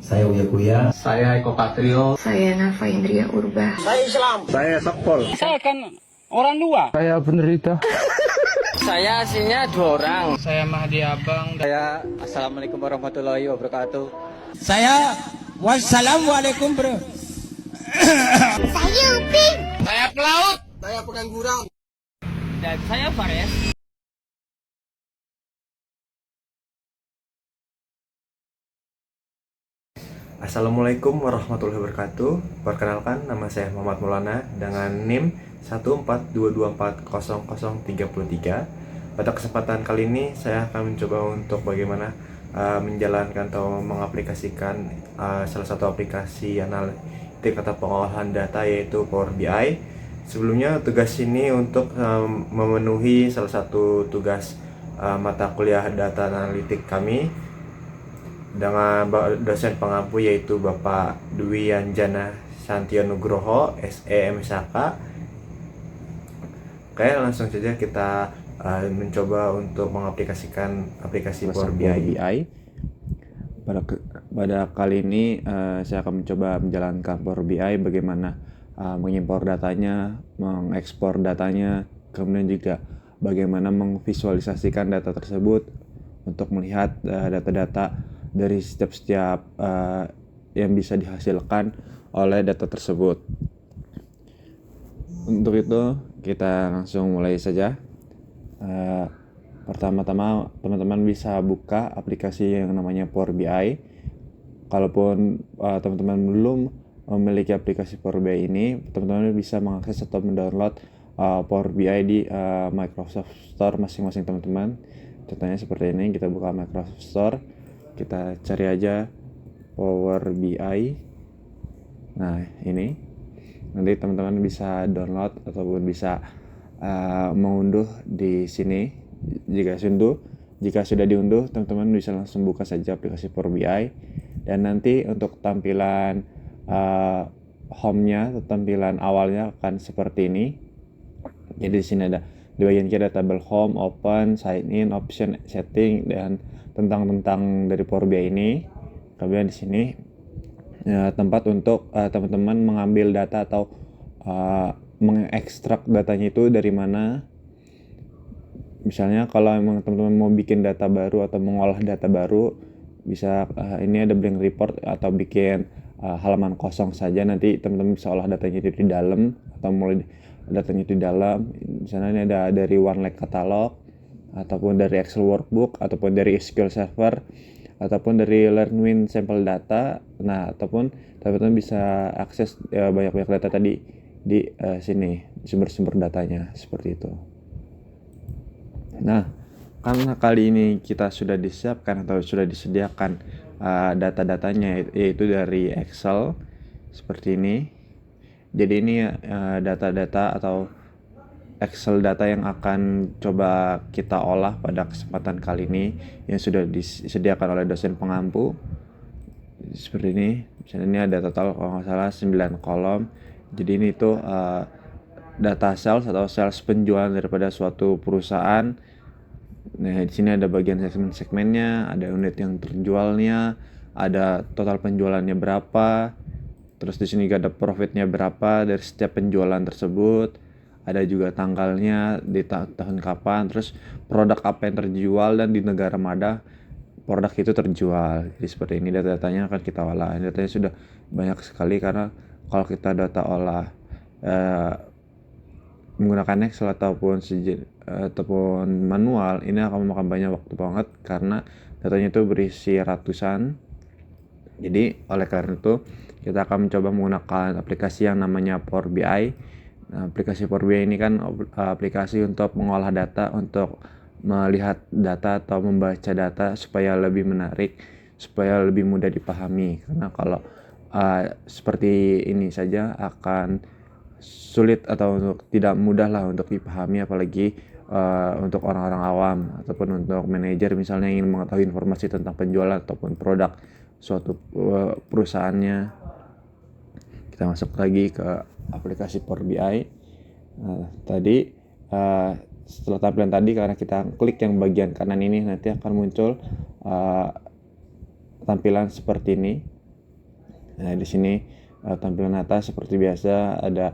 Saya Uya Kuya. Saya Eko Patrio. Saya Nafa Indria Urba. Saya Islam. Saya Sakpol. Saya kan orang luar. Saya penderita. Saya aslinya 2 orang. Saya Mahdi Abang. Saya Assalamualaikum warahmatullahi wabarakatuh. Saya wassalamualaikum bro. Saya Upin. Saya pelaut. Saya pengangguran. Dan saya Fares. Assalamualaikum warahmatullahi wabarakatuh. Perkenalkan, nama saya Muhammad Maulana dengan NIM 142240033. Pada kesempatan kali ini saya akan mencoba untuk bagaimana menjalankan atau mengaplikasikan salah satu aplikasi analitik atau pengolahan data, yaitu Power BI. Sebelumnya tugas ini untuk memenuhi salah satu tugas mata kuliah data analitik kami dengan dosen pengampu, yaitu Bapak Dwi Anjana Santionugroho SE MSK. Oke, langsung saja kita mencoba untuk mengaplikasikan aplikasi Power BI. Pada kali ini saya akan mencoba menjalankan Power BI, bagaimana mengimpor datanya, mengekspor datanya, kemudian juga bagaimana memvisualisasikan data tersebut untuk melihat data-data dari setiap yang bisa dihasilkan oleh data tersebut. Untuk itu kita langsung mulai saja. Pertama-tama teman-teman bisa buka aplikasi yang namanya Power BI. Kalaupun teman-teman belum memiliki aplikasi Power BI ini, teman-teman bisa mengakses atau mendownload Power BI di Microsoft Store masing-masing teman-teman. Contohnya seperti ini, kita buka Microsoft Store, kita cari aja Power BI. Nah, ini nanti teman-teman bisa download ataupun bisa mengunduh di sini. Jika sudah diunduh, teman-teman bisa langsung buka saja aplikasi Power BI. Dan nanti untuk tampilan home-nya atau tampilan awalnya akan seperti ini. Jadi di sini ada di bagian kiri ada tabel home, open, sign in, option, setting, dan tentang dari Power BI ini. Kemudian di sini tempat untuk teman-teman mengambil data atau mengekstrak datanya itu dari mana. Misalnya kalau memang teman-teman mau bikin data baru atau mengolah data baru, bisa ini ada blank report atau bikin halaman kosong saja. Nanti teman-teman bisa olah datanya itu di dalam atau mulai datanya itu di dalam. Misalnya ini ada dari OneLake Catalog, ataupun dari Excel Workbook, ataupun dari SQL Server, ataupun dari LearnWin Sampel Data. Nah, ataupun teman-teman bisa akses banyak-banyak data tadi di sini, sumber-sumber datanya seperti itu. Nah, karena kali ini kita sudah disiapkan atau sudah disediakan data-datanya, yaitu dari Excel seperti ini. Jadi ini data-data atau Excel data yang akan coba kita olah pada kesempatan kali ini, yang sudah disediakan oleh dosen pengampu seperti ini. Misalnya ini ada total kalau nggak salah 9 kolom. Jadi ini tuh data sales atau sales penjualan daripada suatu perusahaan. Nah, di sini ada bagian segmen-segmennya, ada unit yang terjualnya, ada total penjualannya berapa. Terus di sini ada profitnya berapa dari setiap penjualan tersebut. Ada juga tanggalnya, di tahun kapan, terus produk apa yang terjual dan di negara mana produk itu terjual. Jadi seperti ini data-datanya akan kita olah. Datanya sudah banyak sekali, karena kalau kita data olah menggunakan Excel ataupun manual, ini akan memakan banyak waktu banget karena datanya itu berisi ratusan. Jadi oleh karena itu kita akan mencoba menggunakan aplikasi yang namanya Power BI. Nah, aplikasi Power BI ini kan aplikasi untuk mengolah data, untuk melihat data atau membaca data supaya lebih menarik, supaya lebih mudah dipahami. Karena kalau seperti ini saja akan sulit atau untuk tidak mudah lah untuk dipahami, apalagi untuk orang-orang awam ataupun untuk manajer misalnya ingin mengetahui informasi tentang penjualan ataupun produk suatu perusahaannya. Kita masuk lagi ke aplikasi Power BI. Tadi setelah tampilan tadi, karena kita klik yang bagian kanan ini, nanti akan muncul tampilan seperti ini. Nah, di sini tampilan atas seperti biasa ada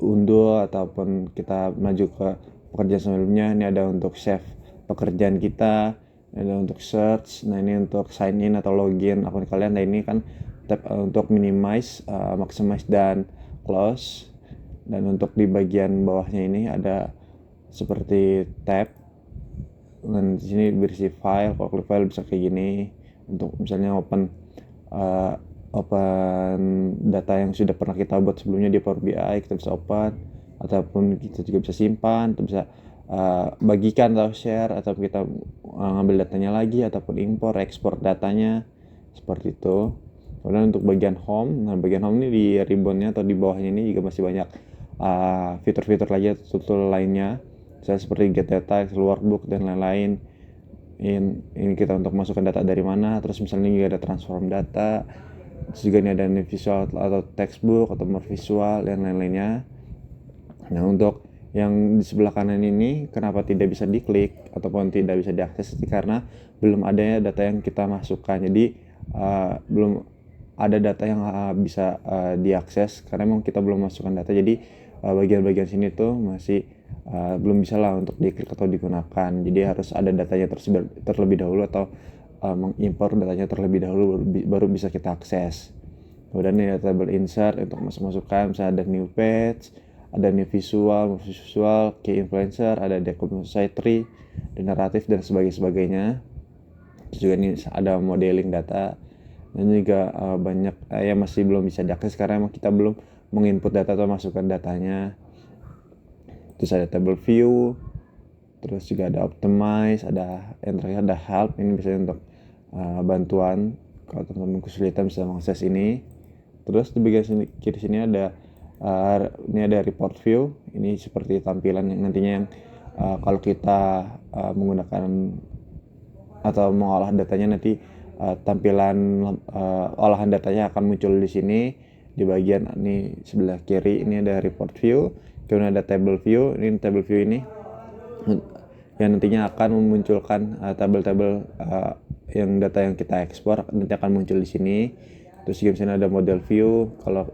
unduh ataupun kita maju ke pekerjaan sebelumnya. Ini ada untuk save pekerjaan kita, ada untuk search. Nah, ini untuk sign in atau login akun kalian. Nah, ini kan tab untuk minimize, maximize dan close. Dan untuk di bagian bawahnya ini ada seperti tab. Dan di sini berisi file. Kalau klik file bisa kayak gini. Untuk misalnya open data yang sudah pernah kita buat sebelumnya di Power BI, kita bisa open, ataupun kita juga bisa simpan, kita bisa bagikan atau share, atau kita ngambil datanya lagi, ataupun impor ekspor datanya seperti itu. Kemudian untuk bagian home, nah bagian home ini di ribbonnya atau di bawahnya ini juga masih banyak fitur-fitur lagi atau tool lainnya, misalnya seperti get data, Excel workbook dan lain-lain. Ini kita untuk masukkan data dari mana, terus misalnya juga ada transform data, terus juga ini ada visual atau textbook atau more visual dan lain-lainnya. Nah, untuk yang di sebelah kanan ini kenapa tidak bisa diklik ataupun tidak bisa diakses, karena belum adanya data yang kita masukkan. Jadi belum ada data yang bisa diakses karena memang kita belum masukkan data. Jadi bagian-bagian sini tuh masih belum bisa lah untuk diklik atau digunakan. Jadi harus ada datanya terlebih dahulu atau mengimpor datanya terlebih dahulu baru bisa kita akses. Kemudian ini ada table insert untuk masuk-masukkan, misalnya ada new page, ada new visual, key influencer, ada document tree, dan naratif dan sebagainya. Terus juga ini ada modeling data, dan juga banyak yang masih belum bisa diakses karena emang kita belum menginput data atau masukkan datanya. Terus ada table view, terus juga ada optimize, ada yang terakhir ada help. Ini biasanya untuk bantuan kalau teman-teman kesulitan bisa mengakses ini. Terus di bagian kiri sini ada ini ada report view. Ini seperti tampilan yang nantinya yang kalau kita menggunakan atau mengolah datanya, nanti tampilan olahan datanya akan muncul di sini di bagian ini sebelah kiri. Ini ada report view, kemudian ada table view. Ini table view ini yang nantinya akan memunculkan tabel-tabel yang data yang kita ekspor nanti akan muncul di sini. Terus juga misalnya ada model view, kalau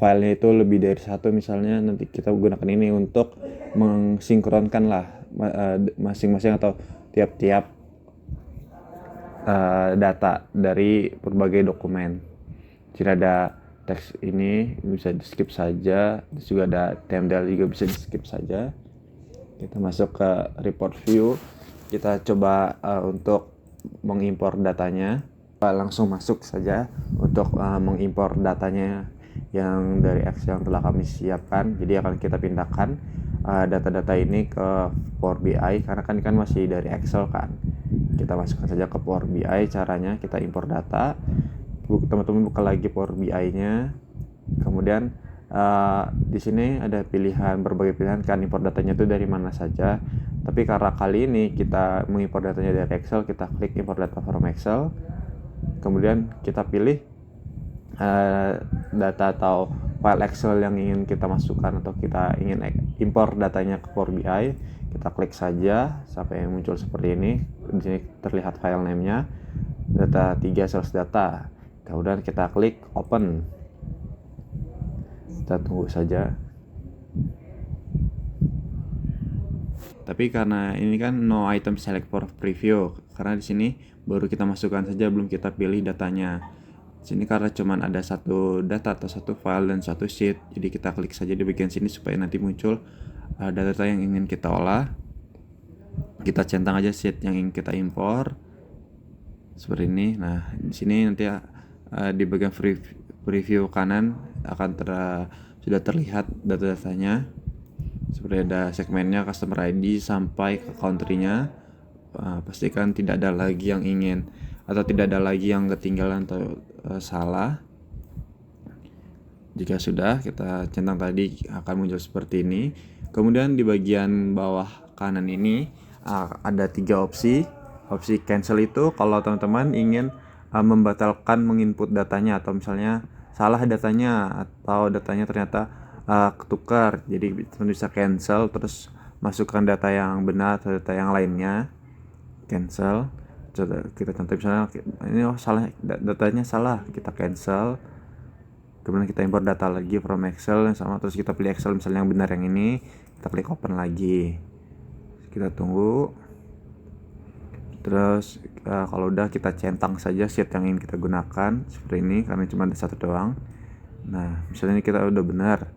filenya itu lebih dari satu misalnya, nanti kita gunakan ini untuk mensinkronkan lah masing-masing atau tiap-tiap data dari berbagai dokumen. Jadi ada teks ini bisa di skip saja, terus juga ada thumbnail juga bisa di skip saja. Kita masuk ke report view, kita coba untuk mengimpor datanya. Langsung masuk saja untuk mengimpor datanya yang dari Excel yang telah kami siapkan. Jadi akan kita pindahkan data-data ini ke Power BI karena kan masih dari Excel kan. Kita masukkan saja ke Power BI. Caranya kita impor data. Teman-teman buka lagi Power BI-nya. Kemudian di sini ada pilihan, berbagai pilihan kan impor datanya itu dari mana saja. Tapi karena kali ini kita mengimpor datanya dari Excel, kita klik import data from Excel. Kemudian kita pilih data atau file Excel yang ingin kita masukkan atau kita ingin impor datanya ke Power BI. Kita klik saja sampai muncul seperti ini. Di sini terlihat file name-nya, data 3 sales data. Kemudian kita klik open. Kita tunggu saja. Tapi karena ini kan no item select for preview, karena di sini baru kita masukkan saja, belum kita pilih datanya. Di sini karena cuman ada satu data atau satu file dan satu sheet, jadi kita klik saja di bagian sini supaya nanti muncul data yang ingin kita olah. Kita centang aja sheet yang ingin kita impor seperti ini. Nah, di sini nanti di bagian preview kanan akan sudah terlihat data-datanya. Seperti ada segmennya, customer ID sampai ke country-nya. Pastikan tidak ada lagi yang ingin atau tidak ada lagi yang ketinggalan atau salah. Jika sudah, kita centang tadi akan muncul seperti ini. Kemudian di bagian bawah kanan ini ada 3 opsi. Opsi cancel itu kalau teman-teman ingin membatalkan menginput datanya, atau misalnya salah datanya atau datanya ternyata ketukar, jadi teman bisa cancel terus masukkan data yang benar atau data yang lainnya, cancel. kita contoh misalnya ini salah, datanya salah, kita cancel, kemudian kita import data lagi from Excel yang sama, terus kita pilih Excel misalnya yang benar yang ini, kita klik open lagi, kita tunggu. Terus kalau udah kita centang saja sheet yang ingin kita gunakan seperti ini karena cuma ada satu doang. Nah misalnya kita udah benar.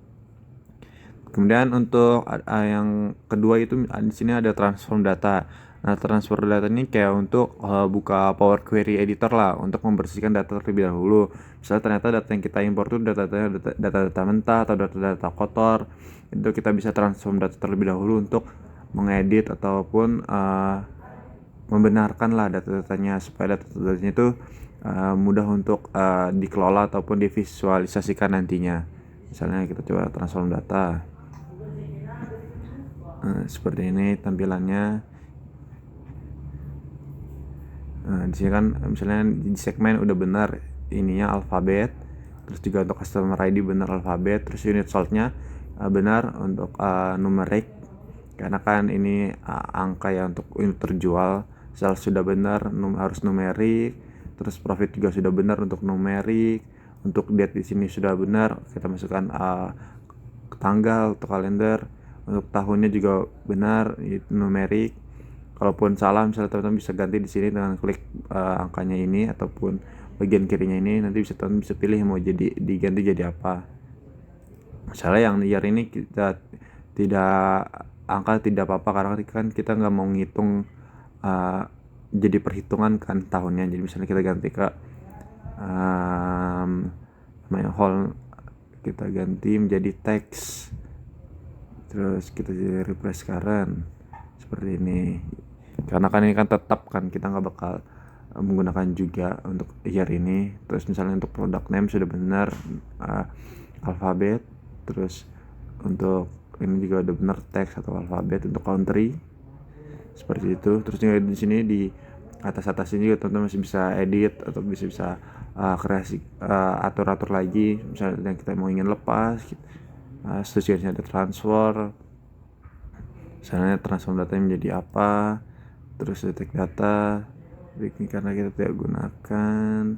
Kemudian untuk yang kedua itu di sini ada transform data. Nah transfer data ini kayak untuk buka Power Query Editor lah, untuk membersihkan data terlebih dahulu. Misalnya ternyata data yang kita import itu data-data mentah atau data-data kotor, itu kita bisa transform data terlebih dahulu untuk mengedit ataupun membenarkan lah data-datanya supaya data-datanya itu mudah untuk dikelola ataupun divisualisasikan nantinya. Misalnya kita coba transform data. Seperti ini tampilannya. Di sini kan misalnya di segmen udah benar ininya alfabet, terus juga untuk customer ID benar alfabet, terus unit sold-nya benar untuk numerik karena kan ini angka ya untuk unit terjual. Sales sudah benar, harus numerik, terus profit juga sudah benar untuk numerik, untuk date di sini sudah benar, kita masukkan tanggal atau kalender, untuk tahunnya juga benar itu numerik. Kalaupun salah misalnya teman-teman bisa ganti di sini dengan klik angkanya ini ataupun bagian kirinya ini, nanti teman-teman bisa pilih mau jadi diganti jadi apa. Misalnya yang year ini kita tidak angka tidak apa-apa karena kan kita nggak mau ngitung jadi perhitungan kan tahunnya. Jadi misalnya kita ganti ke whole, kita ganti menjadi teks, terus kita jadi refresh current seperti ini. Karena kan ini kan tetap kan kita nggak bakal menggunakan juga untuk year ini. Terus misalnya untuk product name sudah benar alfabet, terus untuk ini juga udah benar teks atau alfabet, untuk country seperti itu. Terus juga di sini di atas ini juga teman-teman masih bisa edit atau bisa kreasi atur lagi. Misalnya yang kita mau ingin lepas, terus juga ada transfer, misalnya transform data menjadi apa, terus detect data ini karena kita tidak gunakan,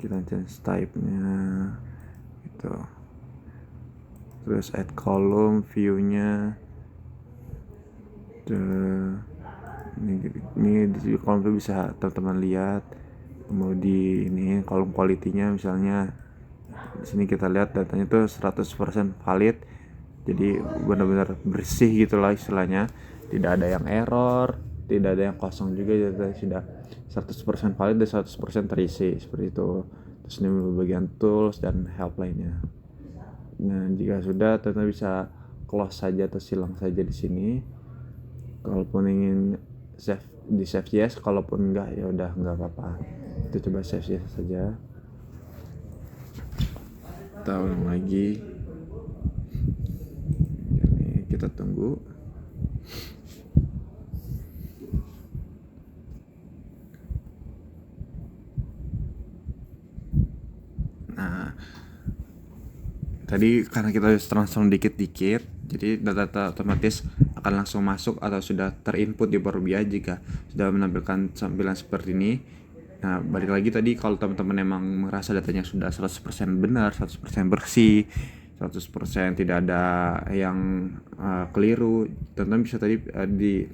kita change type-nya gitu. Terus add column view-nya, ini di kolom itu bisa teman-teman lihat. Mau di ini kolom quality-nya misalnya di sini kita lihat datanya tuh 100% valid, jadi benar-benar bersih gitulah istilahnya, tidak ada yang error, tidak ada yang kosong juga, data sudah 100% valid dan 100% terisi seperti itu. Terus ini bagian tools dan help lainnya. Nah jika sudah teman-teman bisa close saja atau silang saja di sini. Kalaupun ingin save di save yes, kalaupun enggak ya udah enggak apa-apa, itu coba save yes saja. Kita ulang lagi, ini kita tunggu. Nah tadi karena kita transform dikit-dikit, jadi data otomatis akan langsung masuk atau sudah terinput di Power BI jika sudah menampilkan tampilan seperti ini. Nah balik lagi tadi, kalau teman-teman emang merasa datanya sudah 100% benar, 100% bersih, 100% tidak ada yang keliru, teman-teman bisa tadi di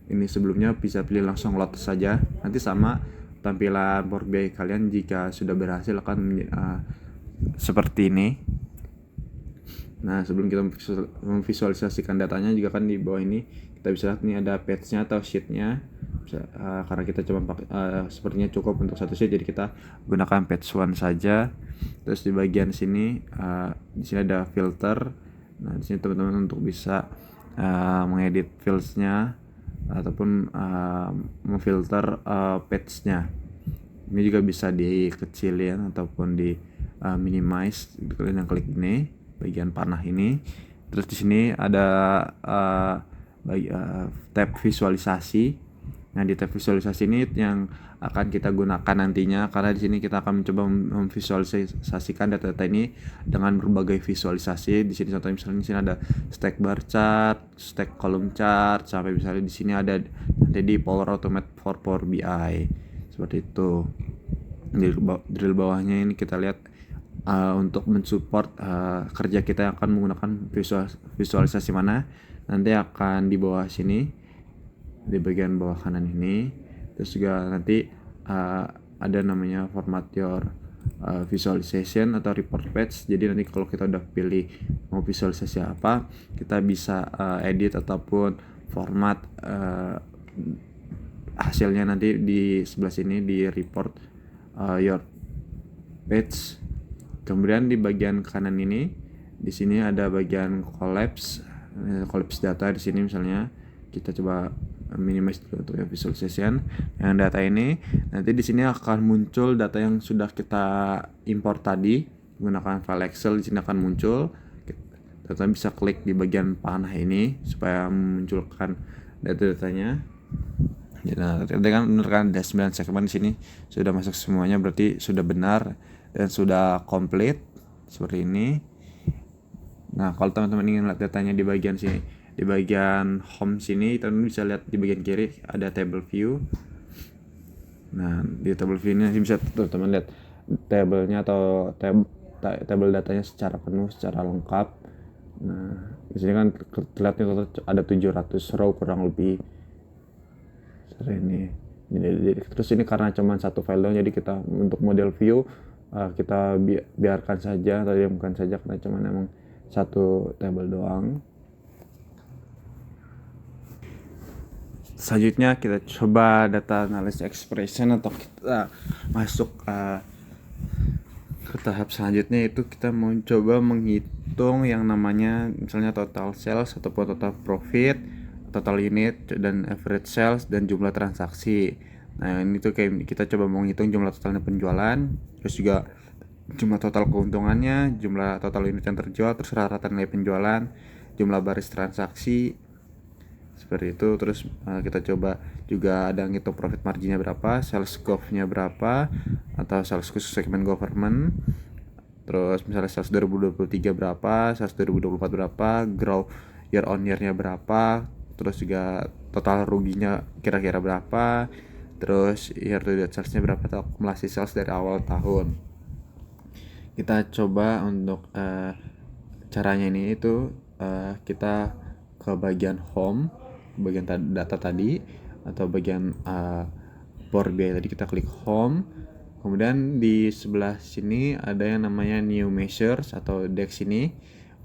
ini sebelumnya bisa pilih langsung load saja. Nanti sama tampilan Power BI kalian jika sudah berhasil akan seperti ini. Nah sebelum kita memvisualisasikan datanya juga kan di bawah ini kita bisa lihat nih ada page-nya atau sheet-nya. Karena kita cuma sepertinya cukup untuk satu sheet, jadi kita gunakan page 1 saja. Terus di bagian sini di sini ada filter. Nah di sini teman-teman untuk bisa mengedit fields-nya ataupun memfilter page-nya. Ini juga bisa dikecilin ataupun di minimize. Kalian yang klik ini bagian panah ini. Terus di sini ada tab visualisasi. Nah di tab visualisasi ini yang akan kita gunakan nantinya, karena di sini kita akan mencoba memvisualisasikan data-data ini dengan berbagai visualisasi. Di sini contohnya misalnya di sini ada stack bar chart, stack column chart, sampai misalnya di sini ada nanti di Power Automate for Power BI. seperti itu. Drill bawahnya ini kita lihat untuk mensupport kerja kita yang akan menggunakan visualisasi mana, nanti akan di bawah sini, di bagian bawah kanan ini. Terus juga nanti ada namanya format your visualization atau report page. Jadi nanti kalau kita udah pilih mau visualisasi apa, kita bisa edit ataupun format hasilnya nanti di sebelah sini di report your page. Kemudian di bagian kanan ini, di sini ada bagian collapse data. Di sini misalnya kita coba minimize dulu untuk visualization yang data ini. Nanti di sini akan muncul data yang sudah kita import tadi menggunakan file Excel. Di sini akan muncul. Kita bisa klik di bagian panah ini supaya memunculkan data-datanya. Nah, tadi kan benar kan ada 9 segmen di sini sudah masuk semuanya, berarti sudah benar dan sudah komplit seperti ini. Nah, kalau teman-teman ingin lihat datanya di bagian sini, di bagian home sini, teman-teman bisa lihat di bagian kiri ada table view. Nah, di table view ini bisa teman-teman lihat tabelnya atau table datanya secara penuh, secara lengkap. Nah, di sini kan terlihatnya ada 700 row kurang lebih. Ini. Jadi, terus ini karena cuma satu file doang, jadi kita untuk model view kita biarkan saja atau diamkan saja karena cuma emang satu table doang. Selanjutnya kita coba data analysis expression, atau kita masuk ke tahap selanjutnya, itu kita mau coba menghitung yang namanya misalnya total sales ataupun total profit, total unit, dan average sales, dan jumlah transaksi. Nah, ini tuh kayak kita coba menghitung jumlah totalnya penjualan, terus juga jumlah total keuntungannya, jumlah total unit yang terjual, terus rata-rata nilai penjualan, jumlah baris transaksi, seperti itu. Terus kita coba juga ada ngitung profit marginnya berapa, sales growth-nya berapa, atau sales khusus segmen government. Terus misalnya sales 2023 berapa, sales 2024 berapa, growth year on year-nya berapa, terus juga total ruginya kira-kira berapa, terus year to date sales-nya berapa, atau akumulasi sales dari awal tahun. Kita coba untuk caranya ini itu kita ke bagian home, bagian data tadi, atau bagian Power BI tadi, kita klik home. Kemudian di sebelah sini ada yang namanya new measures atau DEX ini,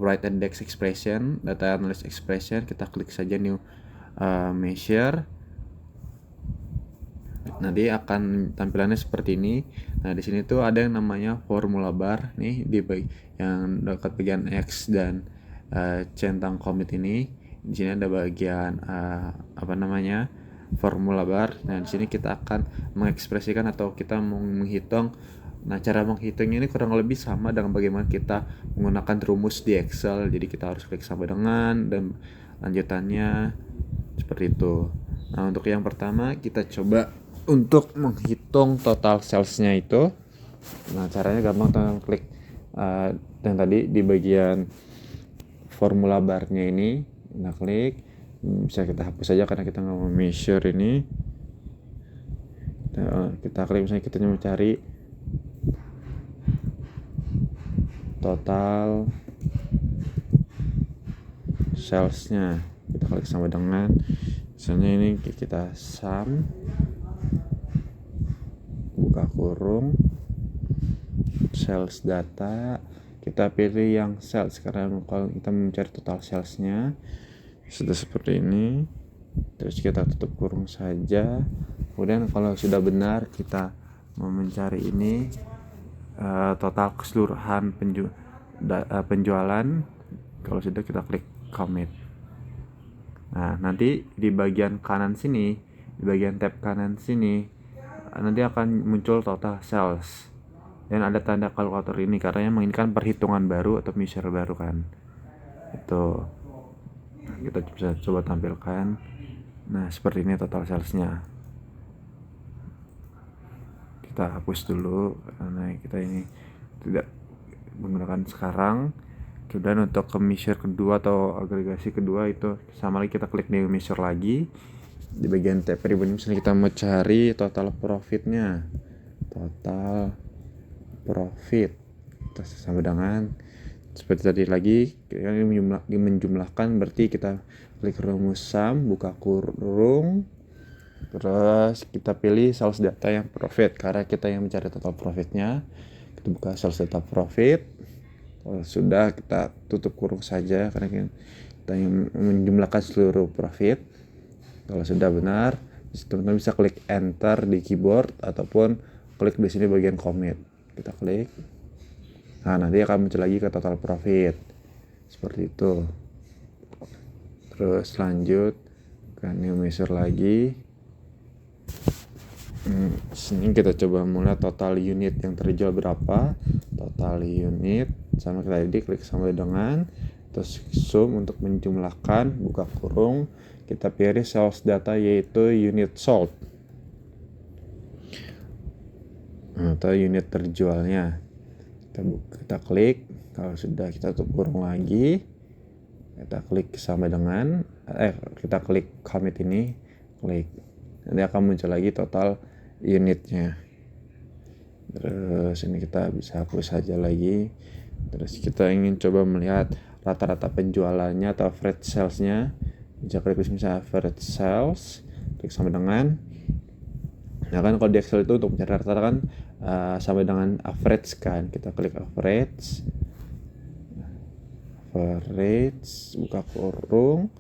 write and DEX expression, data analysis expression. Kita klik saja new measure. Nanti akan tampilannya seperti ini. Nah, di sini tuh ada yang namanya formula bar nih di yang dekat bagian X dan centang commit ini. Di sini ada bagian formula bar. Nah, di sini kita akan mengekspresikan atau kita menghitung. Nah, cara menghitungnya ini kurang lebih sama dengan bagaimana kita menggunakan rumus di Excel. Jadi kita harus klik sama dengan dan lanjutannya seperti itu. Nah, untuk yang pertama kita coba untuk menghitung total sales-nya itu. Nah, caranya gampang, teman klik yang tadi di bagian formula bar-nya ini. Nah, klik, bisa kita hapus saja karena kita nggak mau measure ini. Kita klik, misalnya kita mau cari total sales-nya, kita klik sama dengan, misalnya ini kita sum, buka kurung, sales data, kita pilih yang sales karena kalau kita mencari total salesnya. Sudah seperti ini, terus kita tutup kurung saja. Kemudian kalau sudah benar, kita mau mencari ini total keseluruhan penjualan. Kalau sudah, kita klik commit. Nah, nanti di bagian kanan sini, di bagian tab kanan sini, nanti akan muncul total sales dan ada tanda kalkulator ini karena memang ini kan perhitungan baru atau measure baru kan. Itu kita bisa coba tampilkan. Nah, seperti ini total salesnya. Kita hapus dulu karena kita ini tidak menggunakan sekarang. Kemudian untuk ke measure kedua atau agregasi kedua itu sama lagi, kita klik new measure lagi. Di bagian tab pribadi misalnya kita mau cari total profitnya, total profit, kita sama dengan seperti tadi lagi, ini menjumlahkan, berarti kita klik rumus sum, buka kurung, terus kita pilih sales data yang profit karena kita yang mencari total profitnya. Kita buka sales data profit. Kalau sudah, kita tutup kurung saja karena kita yang menjumlahkan seluruh profit. Kalau sudah benar, teman-teman bisa klik enter di keyboard ataupun klik di sini bagian commit. Kita klik. Nah, nanti akan muncul lagi ke total profit. Seperti itu. Terus lanjut ke new measure lagi. Sini kita coba mulai total unit yang terjual berapa. Total unit sama kita tadi klik sama dengan, terus sum untuk menjumlahkan, buka kurung, kita pilih sales data yaitu unit sold atau unit terjualnya. Kita klik, kalau sudah kita tutup kurung lagi, kita klik sama dengan kita klik commit ini, klik, nanti akan muncul lagi total unitnya. Terus ini kita bisa hapus saja lagi. Terus kita ingin coba melihat rata-rata penjualannya atau average salesnya, bisa klik misalnya average sales, klik sama dengan. Nah kan kalau di Excel itu untuk mencari rata-rata kan sama dengan average kan, kita klik average, buka kurung,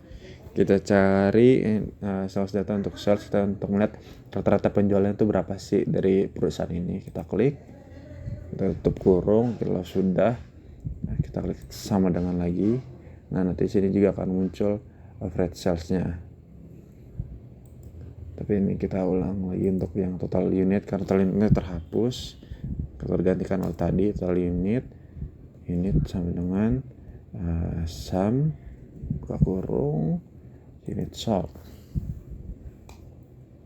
kita cari sales data untuk sales, kita untuk melihat rata-rata penjualan itu berapa sih dari perusahaan ini. Kita klik, kita tutup kurung. Kalau sudah, kita klik sama dengan lagi. Nah nanti sini juga akan muncul average salesnya. Tapi ini kita ulang lagi untuk yang total unit karena total unitnya terhapus. Kita gantikan oleh tadi total unit sama dengan sum, buka kurung, unit sold,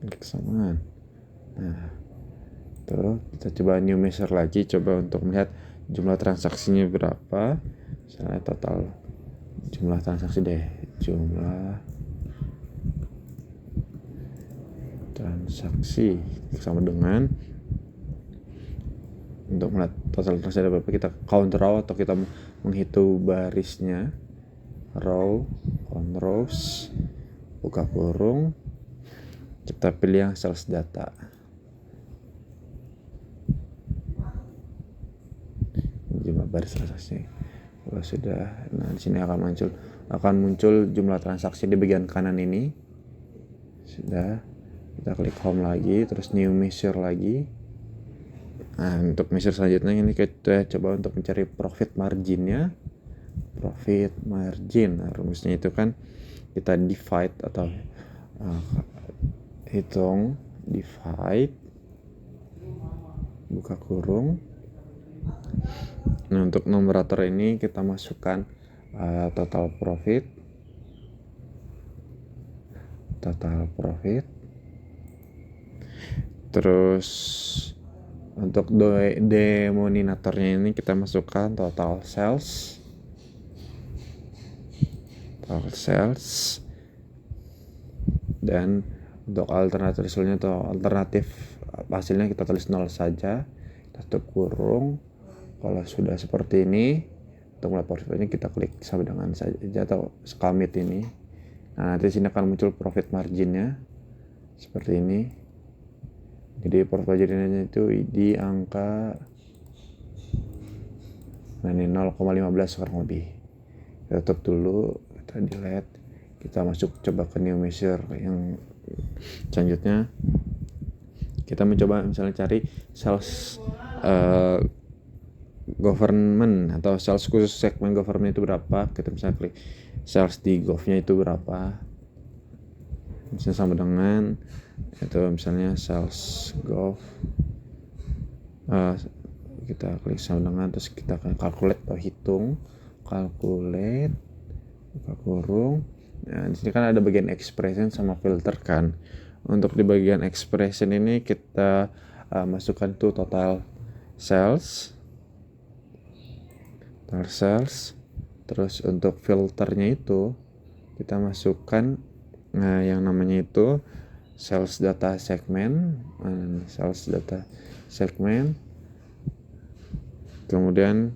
klik samaan. Nah tuh, kita coba new measure lagi, coba untuk melihat jumlah transaksinya berapa. Misalnya total jumlah transaksi deh, jumlah transaksi sama dengan, untuk melihat total transaksi ada berapa, kita count row atau kita menghitung barisnya, row, count rows, buka kurung, kita pilih yang sales data. Jumlah baris transaksi. Kalau sudah, nah di sini akan muncul jumlah transaksi di bagian kanan ini. Sudah, kita klik home lagi, terus new measure lagi. Nah untuk measure selanjutnya ini kita coba untuk mencari profit marginnya. Profit margin, nah, rumusnya itu kan kita divide atau hitung, divide, buka kurung. Nah untuk numerator ini kita masukkan total profit, terus untuk denominatornya ini kita masukkan total sales, dan untuk alternatif hasilnya kita tulis 0 saja, kita tutup kurung. Kalau sudah seperti ini, untuk melihat profitnya kita klik sama dengan saja atau commit ini. Nah nanti sini akan muncul profit marginnya seperti ini. Jadi profit marginnya itu di angka, nah ini 0,15 kurang lebih. Kita tutup dulu, kita delete, kita masuk coba ke new measure yang selanjutnya. Kita mencoba misalnya cari sales government atau sales khusus segmen government itu berapa. Kita misalnya klik sales di gov-nya itu berapa, misalnya sama dengan itu, misalnya sales gov, kita klik sama dengan, terus kita akan calculate atau hitung, calculate, buka kurung. Nah di sini kan ada bagian expression sama filter kan. Untuk di bagian expression ini kita masukkan tuh total sales. Terus untuk filternya itu kita masukkan yang namanya itu sales data segment. Kemudian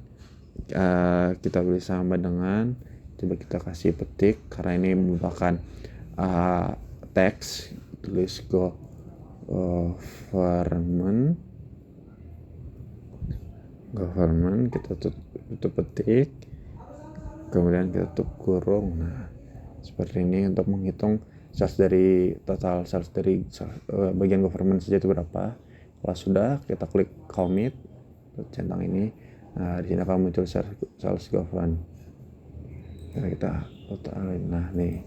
kita pilih sama dengan, coba kita kasih petik karena ini merupakan teks, tulis government, kita tutup petik, kemudian kita tutup kurung. Nah, seperti ini untuk menghitung sales dari total sales dari bagian government saja itu berapa. Kalau sudah, kita klik commit, centang ini. Nah, di sini akan muncul sales government. Kita totalin. Nah, nih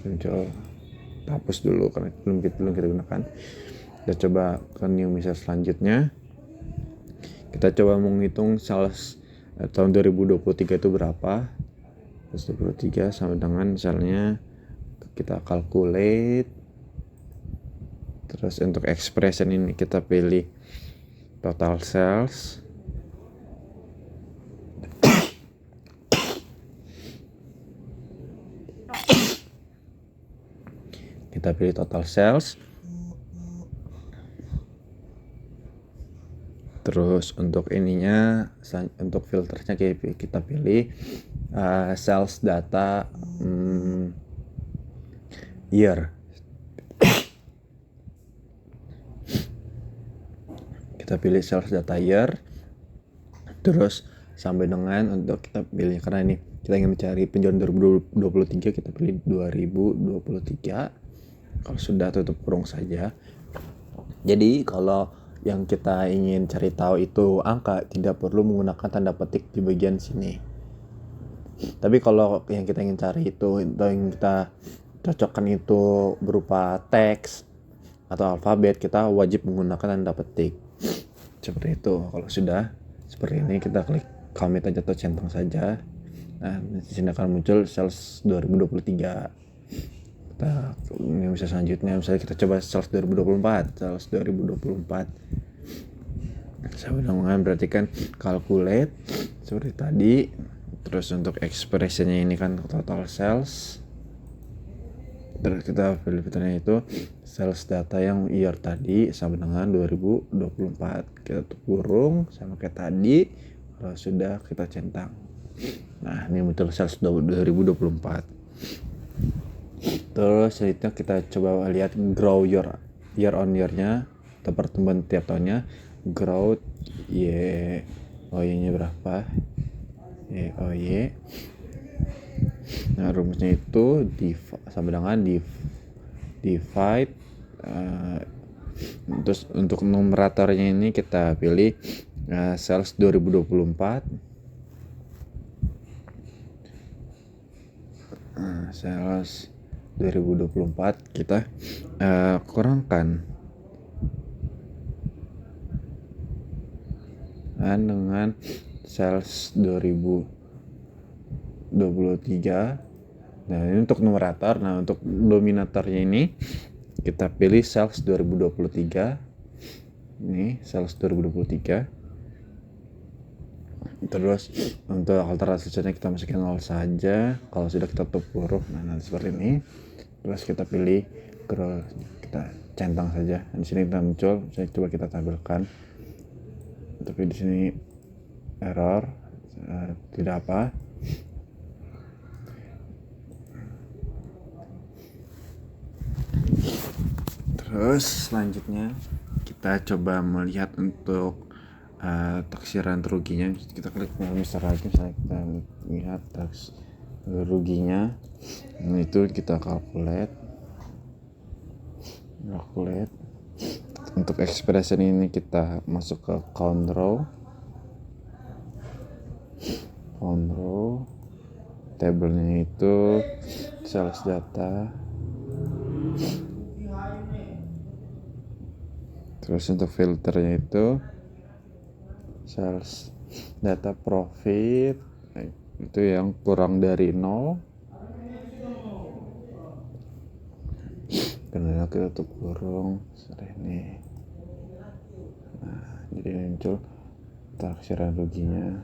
muncul. Kita hapus dulu karena belum kita gunakan. Kita coba ke new misal selanjutnya. Kita coba menghitung sales tahun 2023 itu berapa. 2023 sama dengan misalnya kita calculate. Terus untuk expression ini kita pilih total sales. Kita pilih total sales. Terus untuk ininya, untuk filternya kita pilih sales data year. Kita pilih sales data year. Terus sampai dengan untuk kita pilih, karena ini kita ingin mencari penjualan 2023, kita pilih 2023. Kalau sudah, tutup kurung saja. Jadi kalau yang kita ingin cari tahu itu angka, tidak perlu menggunakan tanda petik di bagian sini. Tapi kalau yang kita ingin cari itu yang kita cocokkan itu berupa teks atau alfabet, kita wajib menggunakan tanda petik. Seperti itu. Kalau sudah seperti ini, kita klik commit aja atau centang saja. Nah, di sini akan muncul sales 2023. Ini bisa selanjutnya, misalnya kita coba sales 2024. Saya dengan berarti kan calculate seperti tadi. Terus untuk expressionnya ini kan total sales. Terus kita pilih fiturnya itu sales data yang year tadi sama dengan 2024. Kita tutup kurung sama kayak tadi. Kalau sudah, kita centang. Nah, ini muncul sales 2024. Terus selanjutnya kita coba lihat grow year on year-nya atau pertumbuhan tiap tahunnya. Growth Y-nya berapa? Y. Nah, rumusnya itu sama dengan divide. Terus untuk numeratornya ini kita pilih sales 2024. Sales 2024 kita kurangkan dengan sales 2023. Nah, ini untuk numerator. Nah, untuk dominatornya ini kita pilih sales 2023. Ini sales 2023. Terus untuk alternatifnya kita masukin 0 saja. Kalau sudah, kita tutup huruf. Nah, nanti seperti ini. Terus kita pilih kita centang saja. Di sini kita muncul. Saya coba kita tampilkan. Tapi di sini error, tidak apa. Terus selanjutnya kita coba melihat untuk taksiran ruginya. Kita klik besar lagi, misalnya kita lihat ruginya. Nah, itu kita calculate. Untuk expression ini kita masuk ke count row, tabelnya itu sales data. Terus untuk filternya itu sales data profit, itu yang kurang dari 0. Kemudian kita tutup kurung seperti ini. Nah, jadi muncul taksiran ruginya.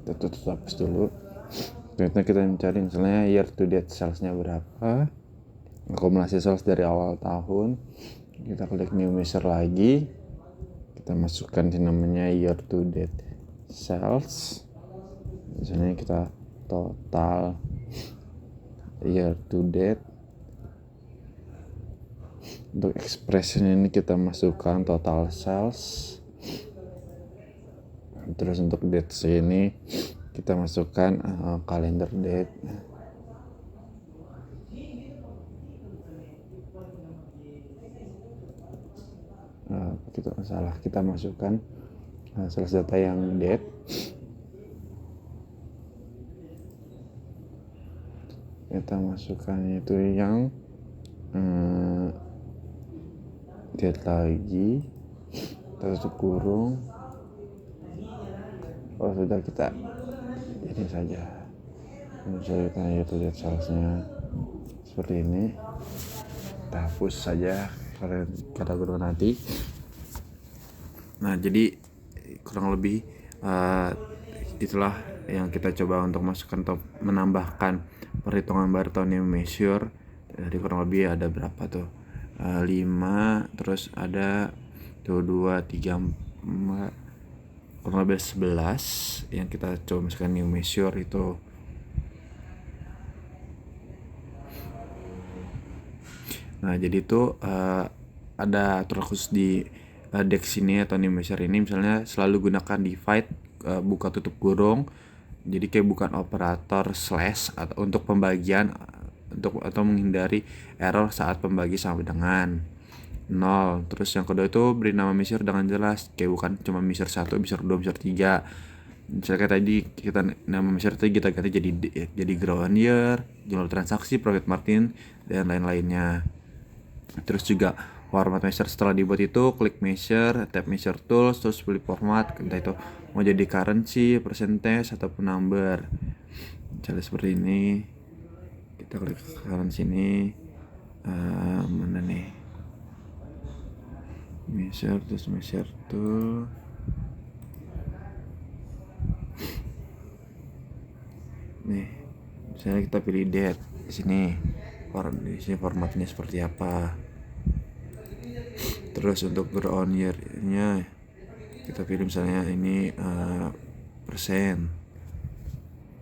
Kita tutup hapus dulu. Selanjutnya kita mencari misalnya year to date salesnya berapa, akumulasi sales dari awal tahun. Kita klik new measure lagi, kita masukkan yang namanya year to date sales. Misalnya kita total year to date. Untuk expression ini kita masukkan total sales. Terus untuk date ini kita masukkan calendar date. Kita masukkan sales data yang date. Kita masukkan itu yang date lagi, kita tutup kurung. Oh sudah, kita ini saja misalnya itu date salesnya seperti ini. Kita hapus saja kategori nanti. Nah jadi kurang lebih itulah yang kita coba untuk masukkan atau menambahkan perhitungan baru tahun new measure. Jadi kurang lebih ada berapa tuh, 5, terus ada 2, 3, 4, kurang lebih 11 yang kita coba masukkan new measure itu. Nah jadi itu ada aturan khusus di DEX ini atau new measure ini, misalnya selalu gunakan divide, buka tutup kurung. Jadi kayak bukan operator slash atau untuk pembagian atau menghindari error saat pembagi sampai dengan 0. Terus yang kedua itu beri nama measure dengan jelas, kayak bukan cuma measure 1, measure 2, measure 3. Misalnya kayak tadi kita nama measure tadi kita ganti jadi grow on year, jumlah transaksi, profit margin, dan lain-lainnya. Terus juga format measure setelah dibuat itu klik measure, tab measure tools, terus pilih format, entah itu mau jadi currency, percentage, ataupun number. Misalnya seperti ini, kita klik currency ini, mana nih, measure, terus measure tool, nih misalnya kita pilih date di sini, formatnya seperti apa. Terus untuk grow on year-nya kita pilih misalnya ini persen.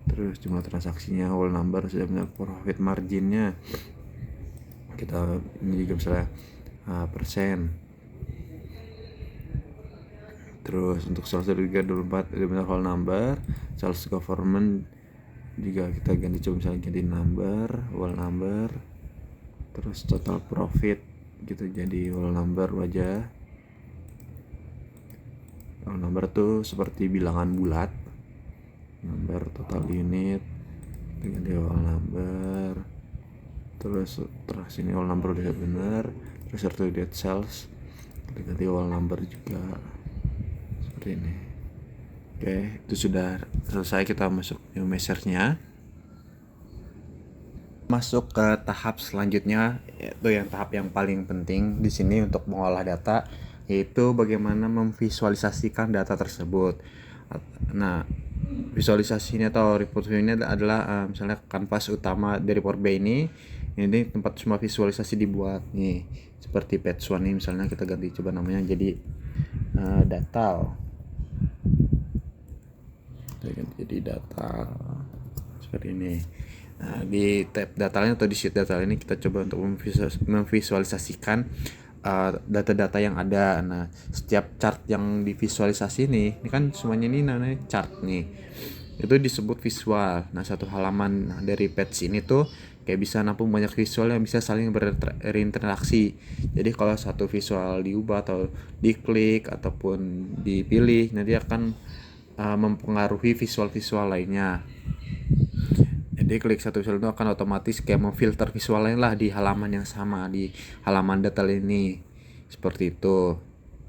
Terus jumlah transaksinya, whole number, sudah punya profit marginnya. Kita ini juga misalnya persen. Terus untuk sales 2024 ada benar whole number, sales government juga kita ganti, coba misalnya ganti number, whole number. Terus total profit gitu jadi whole number aja. Whole number tuh seperti bilangan bulat, number total unit kita ganti whole number. Terus sini whole number udah benar. Terus year date sales kita ganti whole number juga seperti ini. Oke, itu sudah selesai. Kita masuk new measure-nya. Masuk ke tahap selanjutnya, yaitu yang tahap yang paling penting di sini untuk mengolah data, yaitu bagaimana memvisualisasikan data tersebut. Nah, visualisasi ini atau report view ini adalah misalnya kanvas utama dari Power BI ini tempat semua visualisasi dibuat nih. Seperti page 1 ini misalnya kita ganti coba namanya jadi data. Jadi data seperti ini. Nah, di tab datanya atau di sheet data ini kita coba untuk memvisualisasikan data-data yang ada. Nah, setiap chart yang divisualisasi ini kan semuanya ini namanya chart nih. Itu disebut visual. Nah, satu halaman dari page ini tuh kayak bisa nampung banyak visual yang bisa saling berinteraksi. Jadi kalau satu visual diubah atau diklik ataupun dipilih, nanti akan mempengaruhi visual-visual lainnya. Jadi klik satu visual itu akan otomatis kayak memfilter visual lain lah di halaman yang sama, di halaman detail ini. Seperti itu.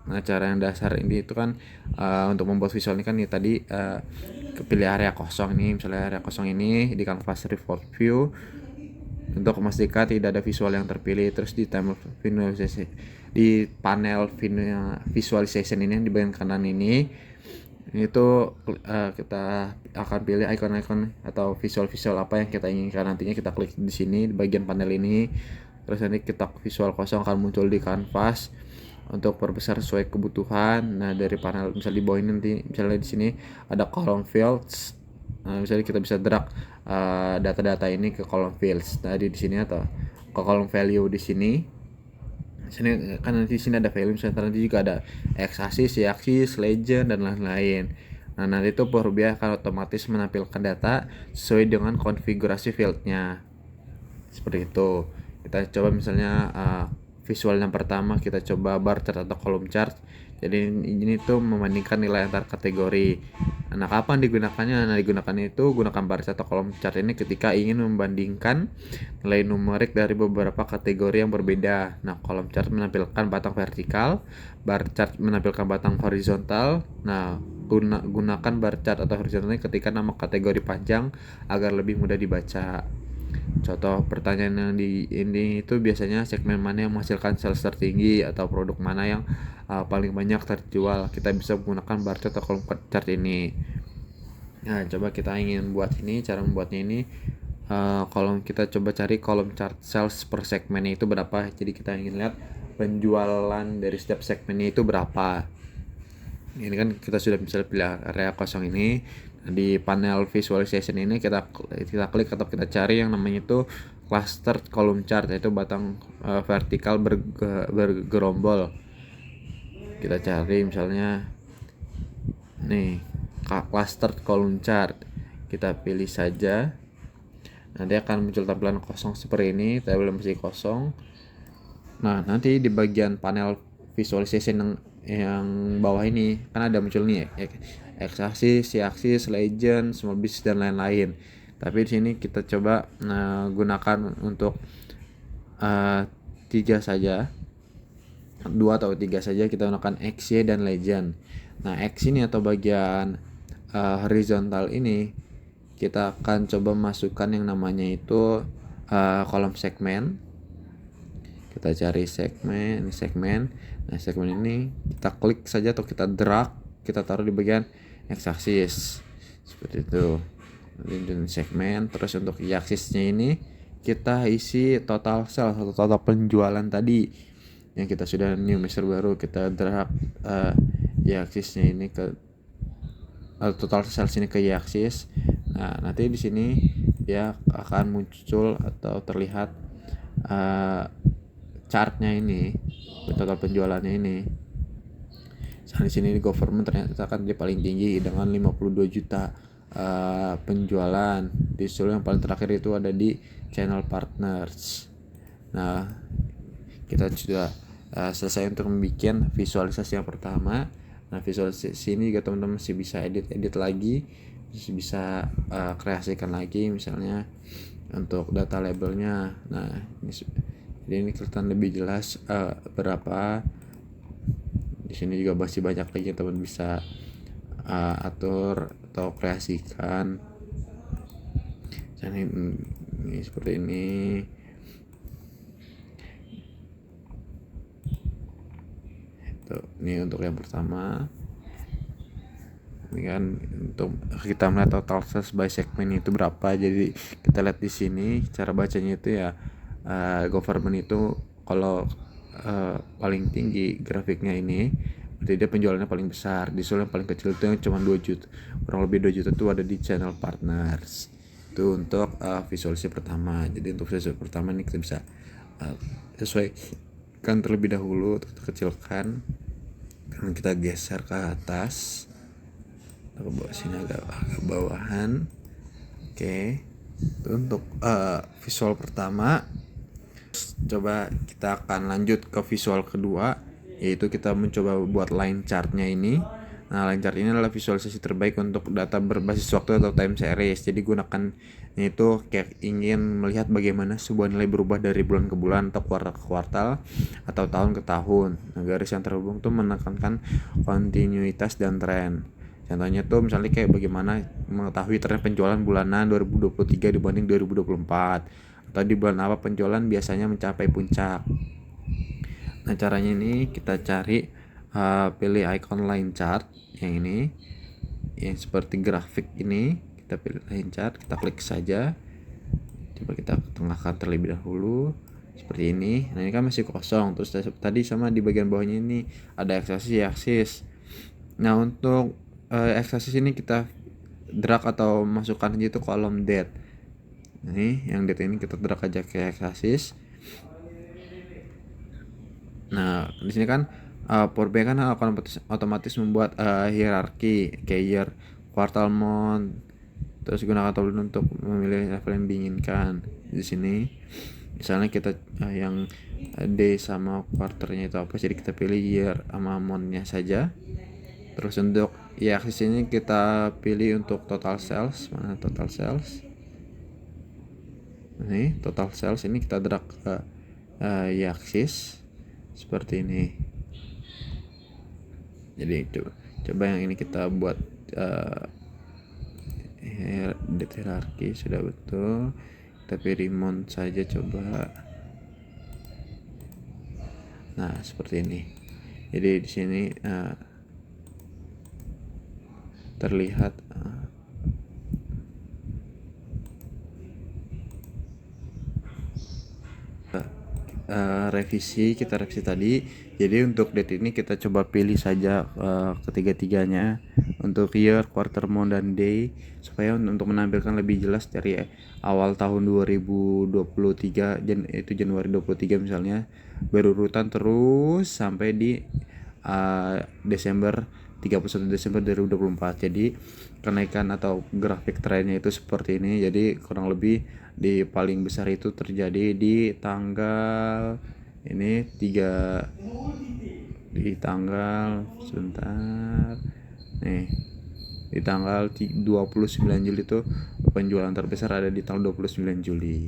Nah, cara yang dasar ini itu kan untuk membuat visual ini kan nih tadi pilih area kosong nih, misalnya area kosong ini di kanvas report view untuk memastikan tidak ada visual yang terpilih. Terus di panel visualization ini yang di bagian kanan ini Itu kita akan pilih icon-icon atau visual-visual apa yang kita inginkan. Nantinya kita klik di sini di bagian panel ini, terus nanti kita visual kosong akan muncul di kanvas untuk perbesar sesuai kebutuhan. Nah, dari panel misalnya di bawah ini nanti misalnya di sini ada column fields. Nah, misalnya kita bisa drag data-data ini ke column fields tadi di sini atau ke column value di sini. Sini kan nanti di sini ada value, misalnya nanti juga ada x-axis, y-axis, legend dan lain-lain. Nah, nanti itu Power BI akan otomatis menampilkan data sesuai dengan konfigurasi fieldnya. Seperti itu. Kita coba misalnya visual yang pertama, kita coba bar chart atau column chart. Jadi ini tuh membandingkan nilai antar kategori. Nah, kapan digunakannya? Nah, digunakannya itu gunakan bar chart atau column chart ini ketika ingin membandingkan nilai numerik dari beberapa kategori yang berbeda. Nah, column chart menampilkan batang vertikal, bar chart menampilkan batang horizontal. Nah, gunakan bar chart atau horizontal ini ketika nama kategori panjang agar lebih mudah dibaca. Contoh pertanyaan yang di ini itu biasanya segmen mana yang menghasilkan sales tertinggi atau produk mana yang paling banyak terjual. Kita bisa menggunakan bar chart atau column chart ini. Nah, coba kita ingin buat ini, cara membuatnya ini kalau kita coba cari column chart sales per segmennya itu berapa. Jadi kita ingin lihat penjualan dari setiap segmennya itu berapa. Ini kan kita sudah bisa pilih area kosong ini. Di panel visualization ini kita klik atau kita cari yang namanya itu cluster column chart, yaitu batang vertikal bergerombol. Kita cari misalnya nih cluster column chart, kita pilih saja. Nanti akan muncul tampilan kosong seperti ini, tabel masih kosong. Nah, nanti di bagian panel visualization yang bawah ini kan ada muncul nih ya, x-axis, y-axis, legend, small business dan lain-lain. Tapi di sini kita coba gunakan untuk 3 saja, 2 atau 3 saja. Kita gunakan x, y dan legend. Nah, x ini atau bagian horizontal ini kita akan coba masukkan yang namanya itu kolom segmen. Kita cari segmen, ini segmen. Nah, segmen ini kita klik saja atau kita drag, kita taruh di bagian x-axis seperti itu. Dan segmen, terus untuk y-axisnya ini kita isi total sales atau total penjualan tadi yang kita sudah new measure baru. Kita drag y-axisnya ini ke total sales ini ke y-axis. Nah, nanti di sini dia akan muncul atau terlihat chartnya ini, total penjualannya ini. Di sini di government ternyata kan dia paling tinggi dengan 52 juta penjualan. Disusul yang paling terakhir itu ada di channel partners. Nah, kita sudah selesai untuk membuat visualisasi yang pertama. Nah, visualisasi ini juga teman-teman masih bisa edit lagi, masih bisa kreasikan lagi misalnya untuk data labelnya. Nah, ini kelihatan lebih jelas berapa. Di sini juga masih banyak lagi teman bisa atur atau kreasikan. Ini seperti ini. Tuh, ini untuk yang pertama. Ini kan untuk kita melihat total sales by segmen itu berapa. Jadi kita lihat di sini cara bacanya itu ya, government itu kalau paling tinggi grafiknya ini berarti dia penjualannya paling besar. Disusul yang paling kecil itu yang cuma 2 juta, kurang lebih 2 juta itu ada di channel partners. Itu untuk visualisasi pertama. Jadi untuk visualisasi pertama ini kita bisa sesuaikan terlebih dahulu, kita kecilkan, kemudian kita geser ke atas, ke bawah sini agak bawahan. Oke. Itu untuk visual pertama. Coba kita akan lanjut ke visual kedua, yaitu kita mencoba buat line chartnya ini. Nah, line chart ini adalah visualisasi terbaik untuk data berbasis waktu atau time series. Jadi gunakan itu kayak ingin melihat bagaimana sebuah nilai berubah dari bulan ke bulan atau kuartal ke kuartal atau tahun ke tahun. Nah, garis yang terhubung tuh menekankan kontinuitas dan tren. Contohnya tuh misalnya kayak bagaimana mengetahui tren penjualan bulanan 2023 dibanding 2024. Atau di bulan apa penjualan biasanya mencapai puncak. Nah, caranya ini kita cari pilih icon line chart yang ini. yang seperti grafik ini, kita pilih line chart, kita klik saja. Coba kita tengahkan terlebih dahulu seperti ini. Nah, ini kan masih kosong. Terus tadi sama di bagian bawahnya ini ada x-axis. Nah, untuk x-axis ini kita drag atau masukkan aja itu kolom date. Ini yang date ini kita drag aja ke x-axis. Nah, di sini kan Power BI kan akan otomatis membuat hierarki kayak year, quartal, month. Terus gunakan tombol untuk memilih level yang diinginkan. Di sini misalnya kita yang day sama quarternya itu apa, jadi kita pilih year sama month-nya saja. Terus untuk y-axis ini kita pilih untuk total sales. Mana total sales? Ini total sales ini kita drag ke y-axis seperti ini. Jadi coba yang ini kita buat hierarki sudah betul, tapi remote saja coba. Nah, seperti ini. Jadi di sini terlihat kita revisi tadi. Jadi untuk date ini kita coba pilih saja ketiga-tiganya untuk year, quarter, month, dan day, supaya untuk menampilkan lebih jelas dari awal tahun 2023 itu Januari 23 misalnya, berurutan terus sampai di Desember 31 Desember 2024. Jadi kenaikan atau grafik trennya itu seperti ini. Jadi kurang lebih di paling besar itu terjadi di tanggal ini di tanggal sebentar nih, di tanggal 29 Juli itu penjualan terbesar ada di tanggal 29 Juli.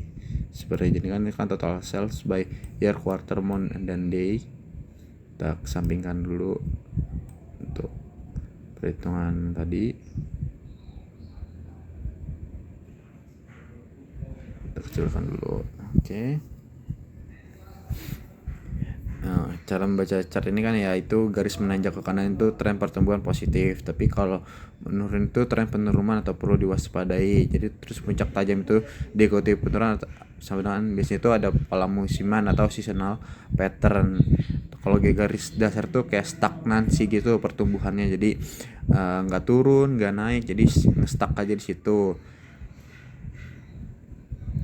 Seperti ini kan total sales by year, quarter, month, dan day. Kita kesampingkan dulu untuk perhitungan tadi. Kita kecilkan dulu. Oke. Nah, cara membaca chart ini kan ya itu garis menanjak ke kanan itu tren pertumbuhan positif, tapi kalau menurun itu tren penurunan atau perlu diwaspadai. Jadi terus puncak tajam itu diikuti penurunan sampai dengan biasanya itu ada pola musiman atau seasonal pattern. Kalau garis dasar tuh kayak stagnansi gitu pertumbuhannya, jadi nggak turun nggak naik, jadi nge-stuck aja di situ.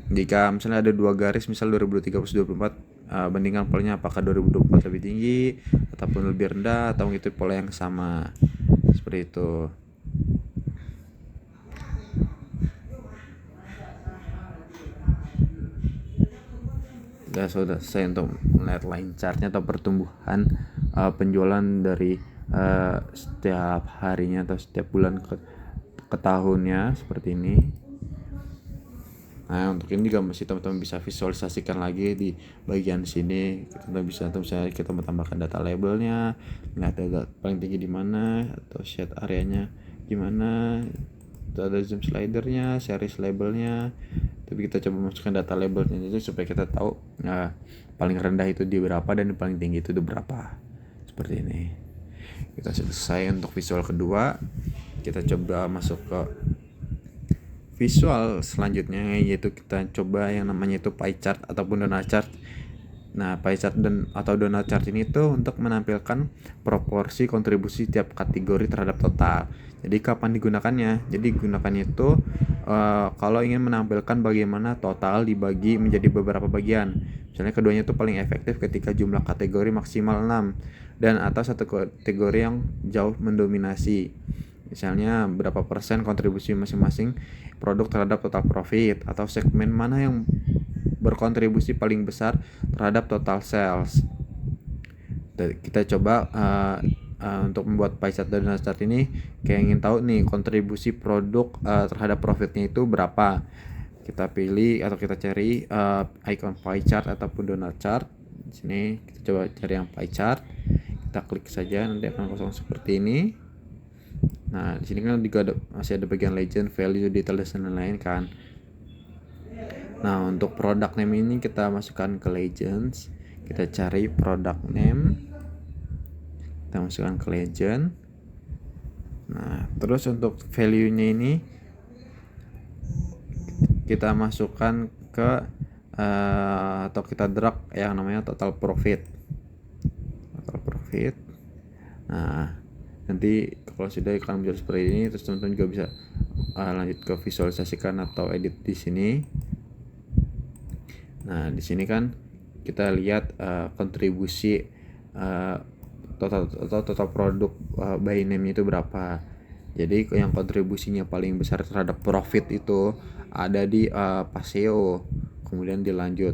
Jika misalnya ada dua garis, misal 2023 versus 2024, bandingkan polanya apakah 2024 lebih tinggi ataupun lebih rendah atau itu pola yang sama, seperti itu. Sudah selesai untuk melihat line chartnya atau pertumbuhan penjualan dari setiap harinya atau setiap bulan ke tahunnya seperti ini. Nah, untuk ini juga masih teman-teman bisa visualisasikan lagi di bagian sini. Kita bisa misalnya kita tambahkan data labelnya, lihat data paling tinggi di mana atau shade areanya gimana. Itu ada zoom slidernya, series labelnya. Tapi kita coba masukkan data labelnya itu supaya kita tahu paling rendah itu di berapa dan paling tinggi itu di berapa. Seperti ini. Kita selesai untuk visual kedua. Kita coba masuk ke visual selanjutnya, yaitu kita coba yang namanya itu pie chart ataupun donut chart. Nah, pie chart atau donut chart ini tuh untuk menampilkan proporsi kontribusi tiap kategori terhadap total. Jadi kapan digunakannya? Jadi gunakannya itu kalau ingin menampilkan bagaimana total dibagi menjadi beberapa bagian. Misalnya keduanya itu paling efektif ketika jumlah kategori maksimal 6 dan atau satu kategori yang jauh mendominasi. Misalnya berapa persen kontribusi masing-masing produk terhadap total profit, atau segmen mana yang berkontribusi paling besar terhadap total sales. Kita coba untuk membuat pie chart dan donut chart ini kayak ingin tahu nih kontribusi produk terhadap profitnya itu berapa. Kita pilih atau kita cari icon pie chart ataupun donut chart. Di sini kita coba cari yang pie chart. Kita klik saja, nanti akan kosong seperti ini. Nah, di sini kan juga masih ada bagian legend, value, details dan lain-lain kan. Nah, untuk product name ini kita masukkan ke legends. Kita cari product name. Kita masukkan ke legend. Nah, terus untuk value-nya ini kita masukkan ke atau kita drag yang namanya total profit. Nah, nanti kalau sudah akan menjadi seperti ini, terus teman-teman juga bisa lanjut ke visualisasikan atau edit di sini. Nah, di sini kan kita lihat kontribusi total produk by name itu berapa. Jadi yang kontribusinya paling besar terhadap profit itu ada di Paseo, kemudian dilanjut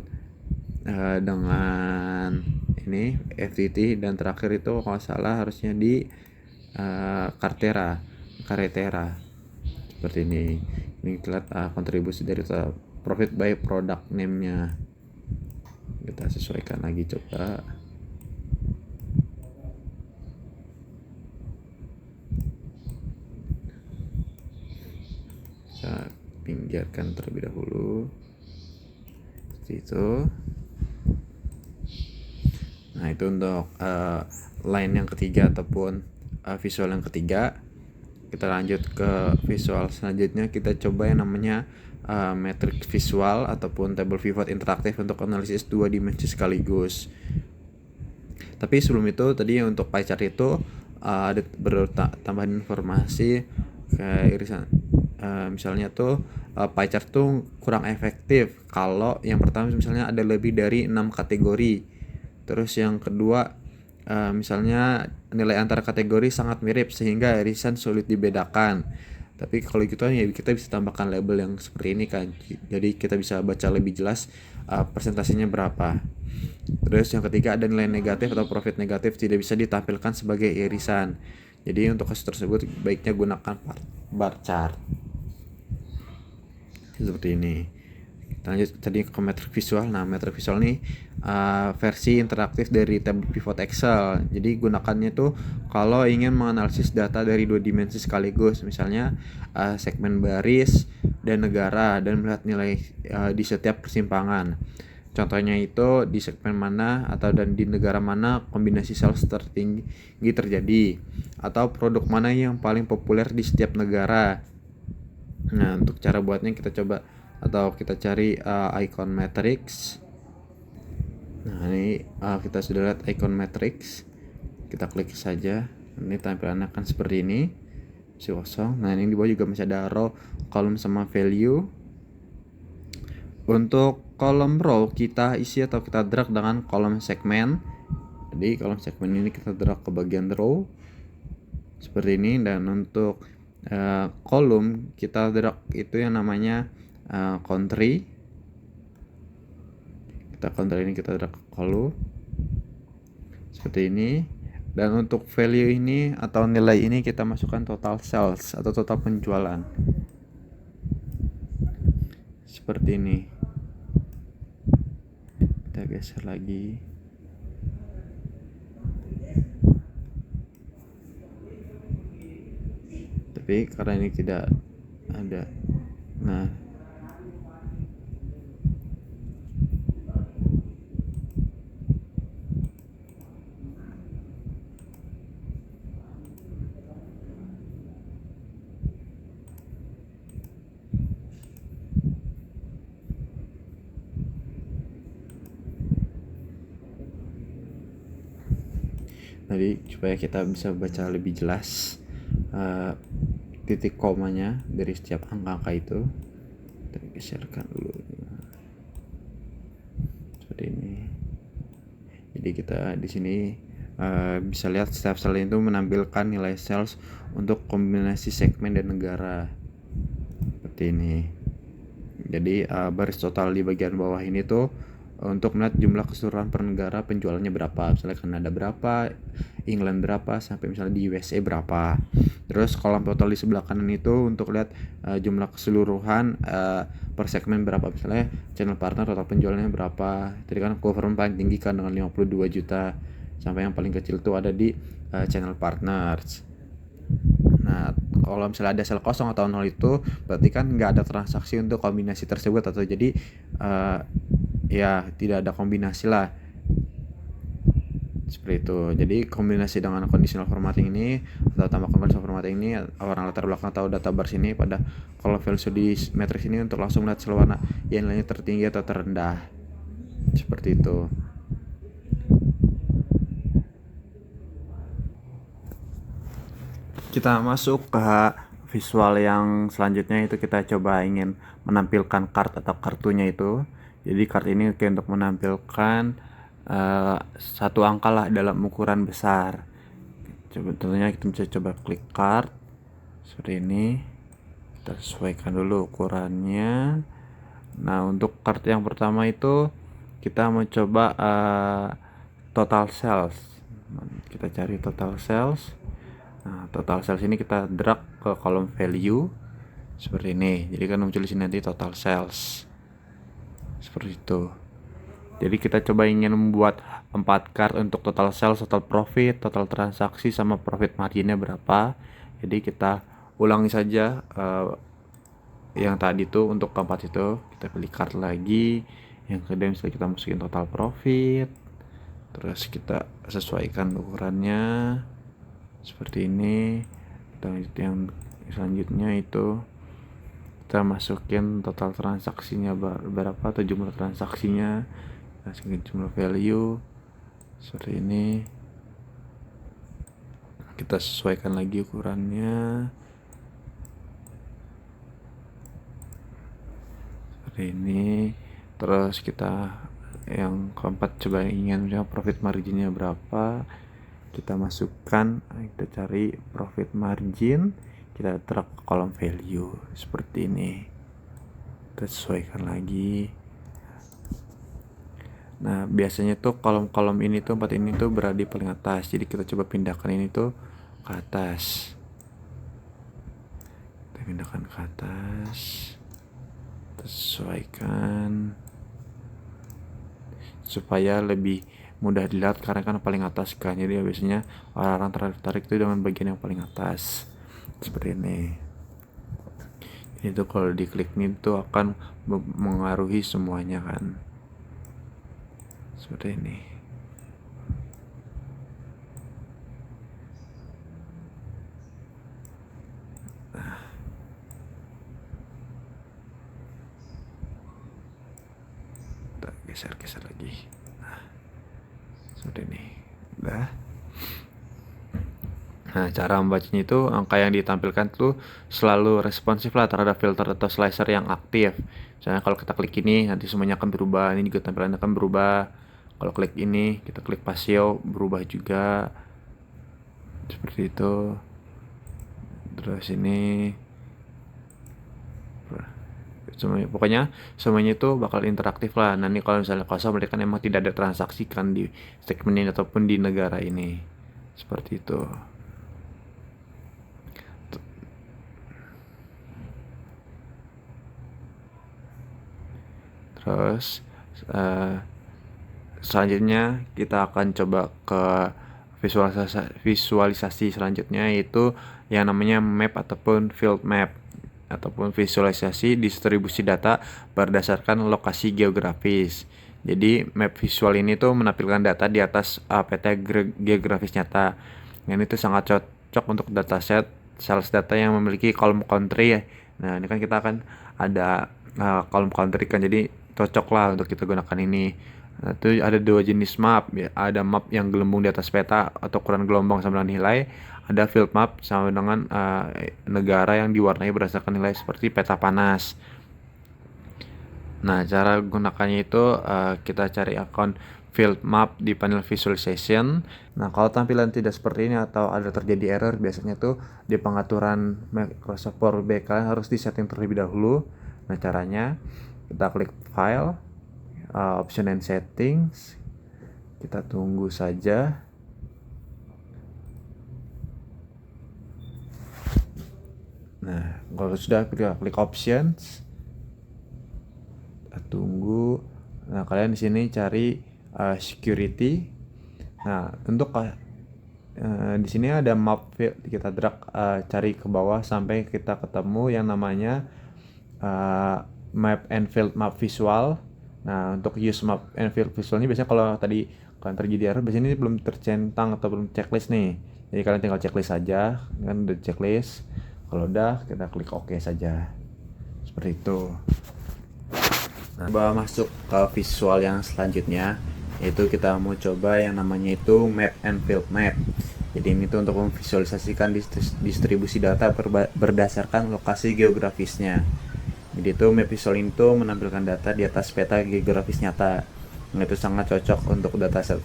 dengan ini FTT, dan terakhir itu kalau salah harusnya di Cartera seperti ini. Ini kita lihat kontribusi dari profit by product name-nya. Kita sesuaikan lagi coba. Kita pinggirkan terlebih dahulu seperti itu. Nah, itu untuk line yang ketiga ataupun visual yang ketiga. Kita lanjut ke visual selanjutnya. Kita coba yang namanya matrix visual ataupun table pivot interaktif untuk analisis 2 dimensi sekaligus. Tapi sebelum itu tadi untuk pie chart itu ada tambahan informasi kayak irisan. Misalnya tuh pie chart tuh kurang efektif kalau yang pertama misalnya ada lebih dari 6 kategori. Terus yang kedua misalnya nilai antar kategori sangat mirip sehingga irisan sulit dibedakan. Tapi kalau gitu ya kita bisa tambahkan label yang seperti ini kan. Jadi kita bisa baca lebih jelas persentasenya berapa. Terus yang ketiga ada nilai negatif atau profit negatif tidak bisa ditampilkan sebagai irisan. Jadi untuk kasus tersebut baiknya gunakan bar chart. Seperti ini. Kita lanjut tadi ke matrix visual. Nah, matrix visual ini versi interaktif dari table pivot Excel. Jadi gunakannya tuh kalau ingin menganalisis data dari 2 dimensi sekaligus, misalnya segmen baris dan negara, dan melihat nilai di setiap persimpangan. Contohnya itu di segmen mana atau dan di negara mana kombinasi sales tertinggi terjadi, atau produk mana yang paling populer di setiap negara. Nah, untuk cara buatnya kita coba atau kita cari icon matrix. Nah, ini kita sudah lihat icon matrix. Kita klik saja. Ini tampilannya akan seperti ini. Masih kosong. Nah, ini di bawah juga masih ada row, column sama value. Untuk kolom row kita isi atau kita drag dengan kolom segmen. Jadi kolom segmen ini kita drag ke bagian row seperti ini, dan untuk kolom kita drag itu yang namanya country. Country ini kita drag ke kolom seperti ini, dan untuk value ini atau nilai ini kita masukkan total sales atau total penjualan seperti ini. Kita geser lagi. Tapi karena ini tidak ada. Nah, jadi supaya kita bisa baca lebih jelas titik komanya dari setiap angka-angka itu, kita geserkan dulu seperti ini. Jadi kita di sini bisa lihat setiap sel itu menampilkan nilai sales untuk kombinasi segmen dan negara seperti ini. Jadi baris total di bagian bawah ini tuh untuk melihat jumlah keseluruhan per negara penjualannya berapa, misalnya Kanada berapa, England berapa, sampai misalnya di USA berapa. Terus kolom total di sebelah kanan itu untuk lihat jumlah keseluruhan per segmen berapa, misalnya channel partner total penjualannya berapa. Tadi kan government paling tinggi kan dengan 52 juta, sampai yang paling kecil itu ada di channel partners. Nah, kalau misalnya ada sel kosong atau 0 itu berarti kan nggak ada transaksi untuk kombinasi tersebut, atau jadi ya tidak ada kombinasi lah seperti itu. Jadi kombinasi dengan conditional formatting ini atau atau tambahkan konsol formatting ini, warna latar belakang atau data bar sini pada color value di matrix ini untuk langsung melihat seluruh warna yang nilainya tertinggi atau terendah. Seperti itu. Kita masuk ke visual yang selanjutnya, itu kita coba ingin menampilkan card atau kartunya itu. Jadi card ini untuk menampilkan satu angka lah dalam ukuran besar. Tentunya kita bisa coba klik card seperti ini, kita sesuaikan dulu ukurannya. Nah, untuk card yang pertama itu kita mencoba total sales. Kita cari total sales. Nah, total sales ini kita drag ke kolom value seperti ini. Jadi kan muncul di sini nanti total sales. Seperti itu. Jadi kita coba ingin membuat 4 card untuk total sales, total profit, total transaksi, sama profit marginnya berapa. Jadi kita ulangi saja yang tadi tuh untuk keempat itu. Kita pilih card lagi. Yang kedua misalnya kita masukin total profit. Terus kita sesuaikan ukurannya seperti ini. Kita lanjut yang selanjutnya itu kita masukin total transaksinya berapa atau jumlah transaksinya, masukin jumlah value seperti ini. Kita sesuaikan lagi ukurannya seperti ini. Terus kita yang keempat coba ingin profit marginnya berapa, kita masukkan, kita cari profit margin, kita drag ke kolom value seperti ini. Kita sesuaikan lagi. Nah, biasanya tuh kolom-kolom ini tuh 4 ini tuh berada di paling atas. Jadi kita coba pindahkan ini tuh ke atas. Kita pindahkan ke atas. Kita sesuaikan supaya lebih mudah dilihat, karena kan paling atas kan. Jadi biasanya orang-orang tertarik itu dengan bagian yang paling atas seperti ini. Itu kalau diklik ini tuh akan mengaruhi semuanya kan, seperti ini. Nah, kita geser-geser lagi. Nah, seperti ini. Udah. Nah, cara membacanya itu angka yang ditampilkan tuh selalu responsif lah terhadap filter atau slicer yang aktif. Misalnya kalau kita klik ini, nanti semuanya akan berubah. Ini juga tampilannya akan berubah. Kalau klik ini, kita klik pasio, berubah juga. Seperti itu. Terus ini semuanya, pokoknya semuanya itu bakal interaktif lah. Nah, ini kalau misalnya kosong berarti kan emang tidak ada transaksi kan di segmen ini ataupun di negara ini. Seperti itu. Terus selanjutnya kita akan coba ke visualisasi selanjutnya, yaitu yang namanya map ataupun field map, ataupun visualisasi distribusi data berdasarkan lokasi geografis. Jadi map visual ini tuh menampilkan data di atas peta geografis nyata. Yang itu sangat cocok untuk dataset sales data yang memiliki kolom country ya. Nah, ini kan kita akan ada kolom country kan, jadi cocok lah untuk kita gunakan ini. Nah, itu ada 2 jenis map ya. Ada map yang gelembung di atas peta atau ukuran gelombang sama dengan nilai. Ada field map sama dengan negara yang diwarnai berdasarkan nilai seperti peta panas. Nah, cara gunakannya itu kita cari akun field map di panel visualization. Nah, kalau tampilan tidak seperti ini atau ada terjadi error, biasanya tuh di pengaturan Microsoft Power BI kalian harus disetting terlebih dahulu. Nah, caranya kita klik file, option and settings, kita tunggu saja. Nah, kalau sudah kita klik options, kita tunggu. Nah, kalian di sini cari security. Nah, untuk di sini ada map field, kita drag cari ke bawah sampai kita ketemu yang namanya map and field map visual. Nah, untuk use map and field visual ini biasanya kalau tadi kalian terjadi error, biasanya ini belum tercentang atau belum checklist nih. Jadi kalian tinggal checklist saja, kan udah checklist. Kalau udah, kita klik OK saja. Seperti itu. Nah, coba masuk ke visual yang selanjutnya, yaitu kita mau coba yang namanya itu map and field map. Jadi ini tuh untuk memvisualisasikan distribusi data berdasarkan lokasi geografisnya. Jadi itu map visual itu menampilkan data di atas peta geografis nyata. Nah, itu sangat cocok untuk dataset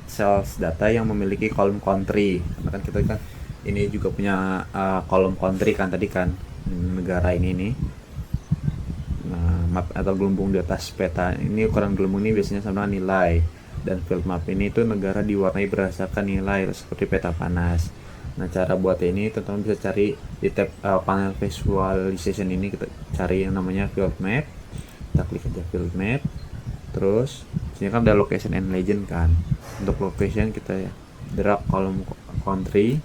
sales data yang memiliki kolom country. Karena kan kita kan ini juga punya kolom country kan tadi kan, negara ini nih. Nah, map atau gelembung di atas peta ini, ukuran gelembung ini biasanya sama dengan nilai, dan field map ini itu negara diwarnai berdasarkan nilai seperti peta panas. Nah, cara buat ini teman-teman bisa cari di tab panel visualization ini, kita cari yang namanya field map, kita klik aja field map. Terus sini kan ada location and legend kan. Untuk location kita ya drag kolom country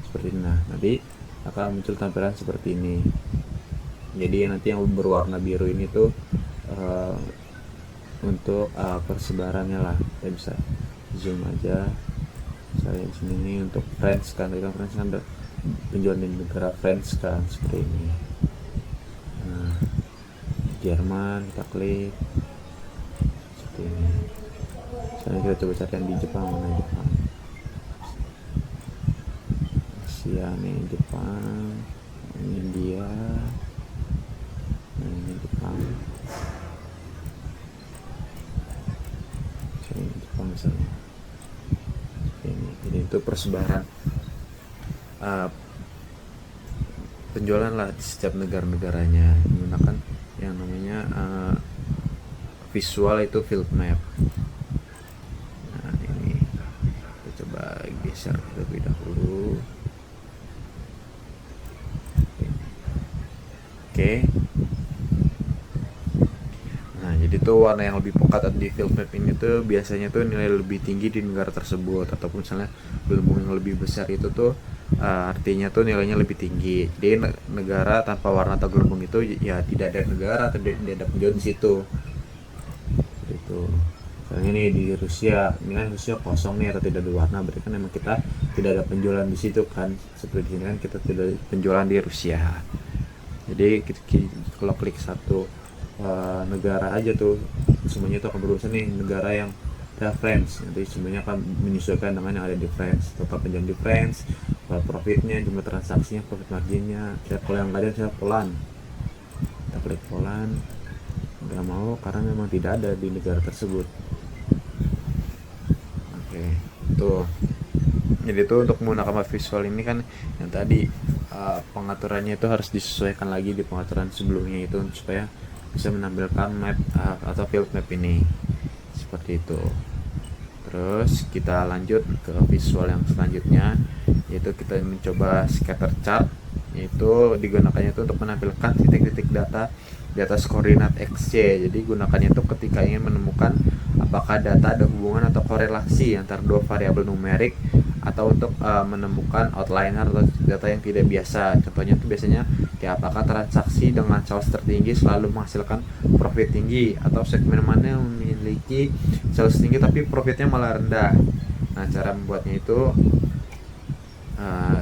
seperti ini. Nah, nanti akan muncul tampilan seperti ini. Jadi nanti yang berwarna biru ini tuh untuk persebarannya lah. Kita bisa zoom aja. Saya di sini nih untuk France kan, tadi kan France kan ada penjualan di negara France kan seperti ini. Nah, Jerman kita klik seperti ini. Sekarang kita coba cari yang di Jepang, mana Jepang? Asia nih, Jepang, India, ini Jepang, ini Jepang misalnya. Ini, jadi itu persebaran penjualan lah di setiap negara-negaranya menggunakan yang namanya visual itu field map. Nah, ini kita coba geser terlebih dahulu. Oke. Nah, jadi tuh warna yang lebih pekat di field map ini tuh biasanya tuh nilai lebih tinggi di negara tersebut, ataupun misalnya gelembung yang lebih besar itu tuh artinya tuh nilainya lebih tinggi. Jadi negara tanpa warna atau gelembung itu ya tidak ada negara atau tidak ada penjual di situ. Itu. Misalnya nih di Rusia, ini kan Rusia kosong nih atau tidak ada warna, berarti kan memang kita tidak ada penjualan di situ kan. Seperti ini kan kita tidak ada penjualan di Rusia. Jadi kalau klik satu negara aja tuh semuanya itu akan berurusan nih negara yang reference, nanti semuanya akan menyesuaikan dengan yang ada di France, total penjualan di France, profitnya, jumlah transaksinya, profit marginnya. Kalau yang ada saya Poland, kita klik Poland, nggak mau karena memang tidak ada di negara tersebut. Oke, tuh. Jadi itu untuk menggunakan visual ini kan yang tadi pengaturannya itu harus disesuaikan lagi di pengaturan sebelumnya itu supaya bisa menampilkan map atau field map ini seperti itu. Terus kita lanjut ke visual yang selanjutnya, yaitu kita mencoba scatter chart, yaitu digunakannya itu untuk menampilkan titik-titik data di atas koordinat XY. Jadi gunakannya itu ketika ingin menemukan apakah data ada hubungan atau korelasi antara dua variabel numerik, atau untuk menemukan outliner atau data yang tidak biasa. Contohnya itu biasanya kayak apakah transaksi dengan sales tertinggi selalu menghasilkan profit tinggi, atau segmen mana yang memiliki sales tinggi tapi profitnya malah rendah. Nah, cara membuatnya itu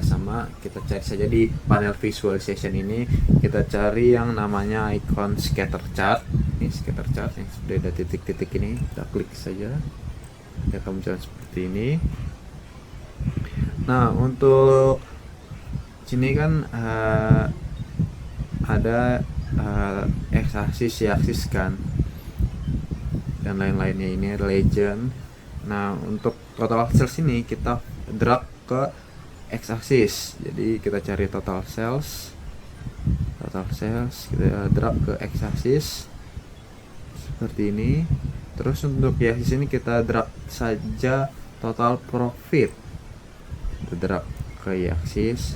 sama, kita cari saja di panel visualization ini, kita cari yang namanya icon scatter chart. Ini scatter chart yang sudah ada titik-titik ini, kita klik saja, dia akan muncul seperti ini. Nah, untuk sini kan ada x-axis, y-axis kan, dan lain-lainnya. Ini legend. Nah, untuk total sales ini kita drag ke x-axis. Jadi kita cari total sales, kita drag ke x-axis seperti ini. Terus untuk y-axis ini kita drag saja total profit, kita drag ke y-axis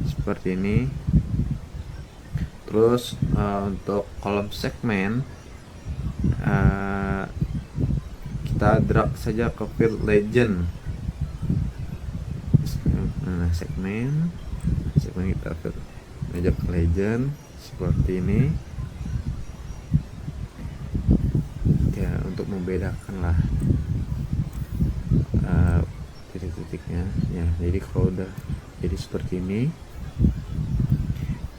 seperti ini. Terus untuk kolom segmen kita drag saja ke field legend. Nah, segmen kita ajak ke legend seperti ini ya, untuk membedakan lah titiknya ya. Jadi kalau udah jadi seperti ini,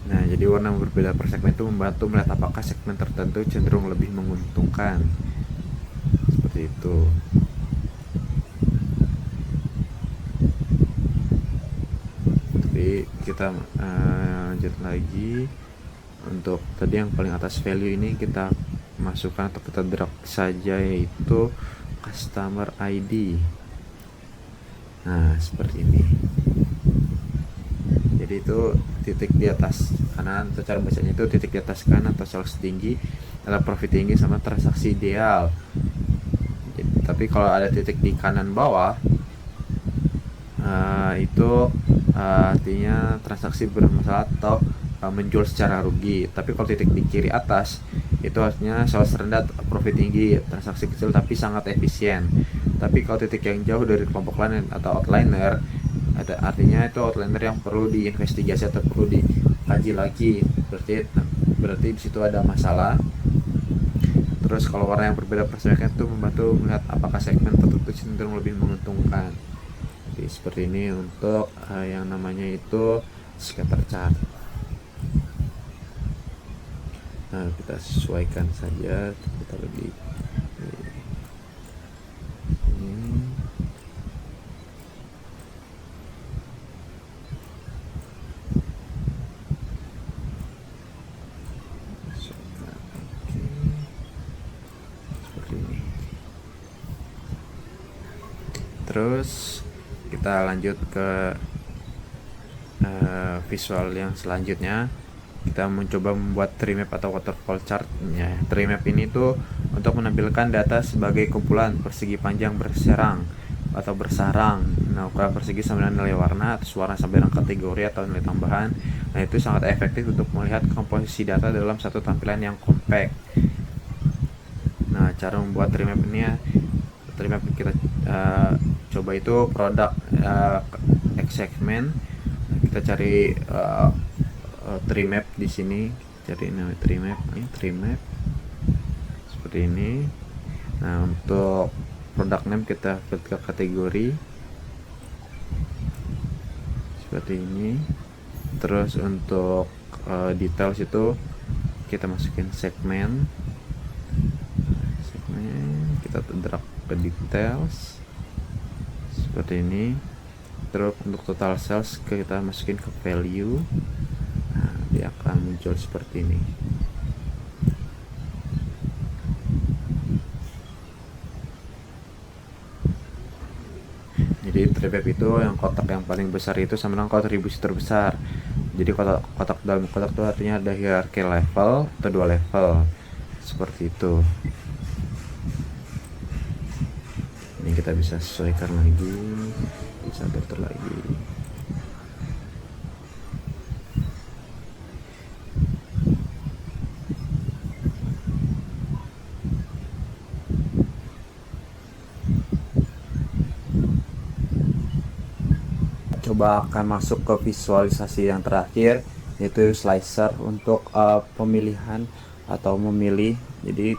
nah jadi warna yang berbeda per segmen itu membantu melihat apakah segmen tertentu cenderung lebih menguntungkan, seperti itu. Tapi kita lanjut lagi. Untuk tadi yang paling atas value ini kita masukkan atau kita drag saja, yaitu customer ID. Nah seperti ini. Jadi itu titik di atas kanan, atau cara bacanya itu titik di atas kanan atau sales tinggi adalah profit tinggi sama transaksi ideal. Jadi, tapi kalau ada titik di kanan bawah, itu artinya transaksi bermasalah atau menjual secara rugi. Tapi kalau titik di kiri atas itu artinya sales rendah, profit tinggi, transaksi kecil tapi sangat efisien. Tapi kalau titik yang jauh dari kelompok lain atau outliner, artinya itu outliner yang perlu diinvestigasi atau perlu dikaji lagi. Berarti di situ ada masalah. Terus kalau warna yang berbeda per segmen itu membantu melihat apakah segmen tertentu cenderung lebih menguntungkan. Jadi seperti ini untuk yang namanya itu scatter chart. Nah, kita sesuaikan saja, kita lebih ini. Seperti ini. Terus kita lanjut ke visual yang selanjutnya. Kita mencoba membuat tree map atau waterfall chart ya. Tree map ini tuh untuk menampilkan data sebagai kumpulan persegi panjang berserang atau bersarang. Nah, ukuran persegi sama dengan nilai warna, atau warna sampai dengan kategori atau nilai tambahan. Nah, itu sangat efektif untuk melihat komposisi data dalam satu tampilan yang compact. Nah, cara membuat tree map ini ya, tree map kita coba itu produk X segment. Kita cari tree map di sini, cari nama tree map, ini tree map seperti ini. Nah, untuk product name kita ke kategori seperti ini. Terus untuk details itu kita masukin segmen, kita drag ke details seperti ini. Terus untuk total sales kita masukin ke value. Nah, dia akan muncul seperti ini. Jadi tree map itu yang kotak yang paling besar itu sama dengan kontribusi terbesar. Jadi kotak dalam kotak itu artinya ada hierarki level atau 2 level seperti itu. Ini kita bisa sesuaikan lagi, bisa filter lagi. Coba akan masuk ke visualisasi yang terakhir, yaitu slicer untuk pemilihan atau memilih. Jadi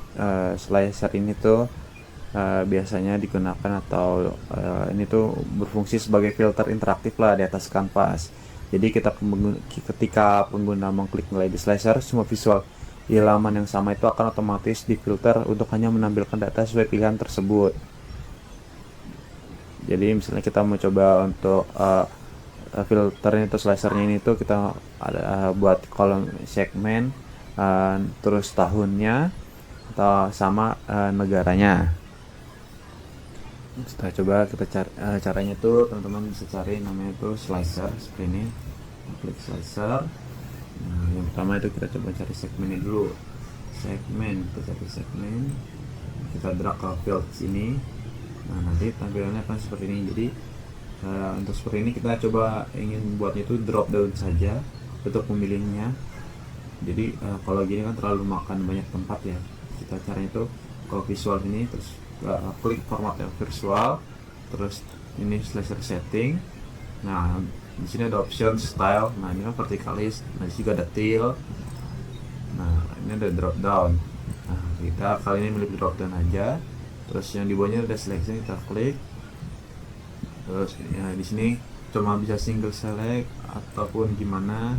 slicer ini tuh biasanya digunakan atau ini tuh berfungsi sebagai filter interaktif lah di atas kanvas. Jadi ketika pengguna mengklik nilai di slicer, semua visual di halaman yang sama itu akan otomatis difilter untuk hanya menampilkan data sesuai pilihan tersebut. Jadi misalnya kita mau coba untuk filternya atau slicernya ini tuh kita ada buat kolom segmen, terus tahunnya atau sama negaranya. Kita coba caranya tuh teman-teman bisa cari namanya tuh slicer seperti ini. Klik slicer. Nah, yang pertama itu kita coba cari segmennya dulu. Kita cari segmen, kita drag ke field sini. Nah, nanti tampilannya akan seperti ini. Jadi untuk seperti ini kita coba ingin buatnya itu drop down saja untuk memilihnya. Jadi kalau gini kan terlalu makan banyak tempat ya. Kita caranya itu kalau visual ini, terus klik format yang visual, terus ini slicer setting. Nah, di sini ada option style. Nah, ini kan verticalis. Nah, di sini juga ada tilt. Nah, ini ada drop down. Nah, kita kali ini milih drop down aja. Terus yang di bawahnya ada selection, kita klik. Terus ya di sini cuma bisa single select ataupun gimana.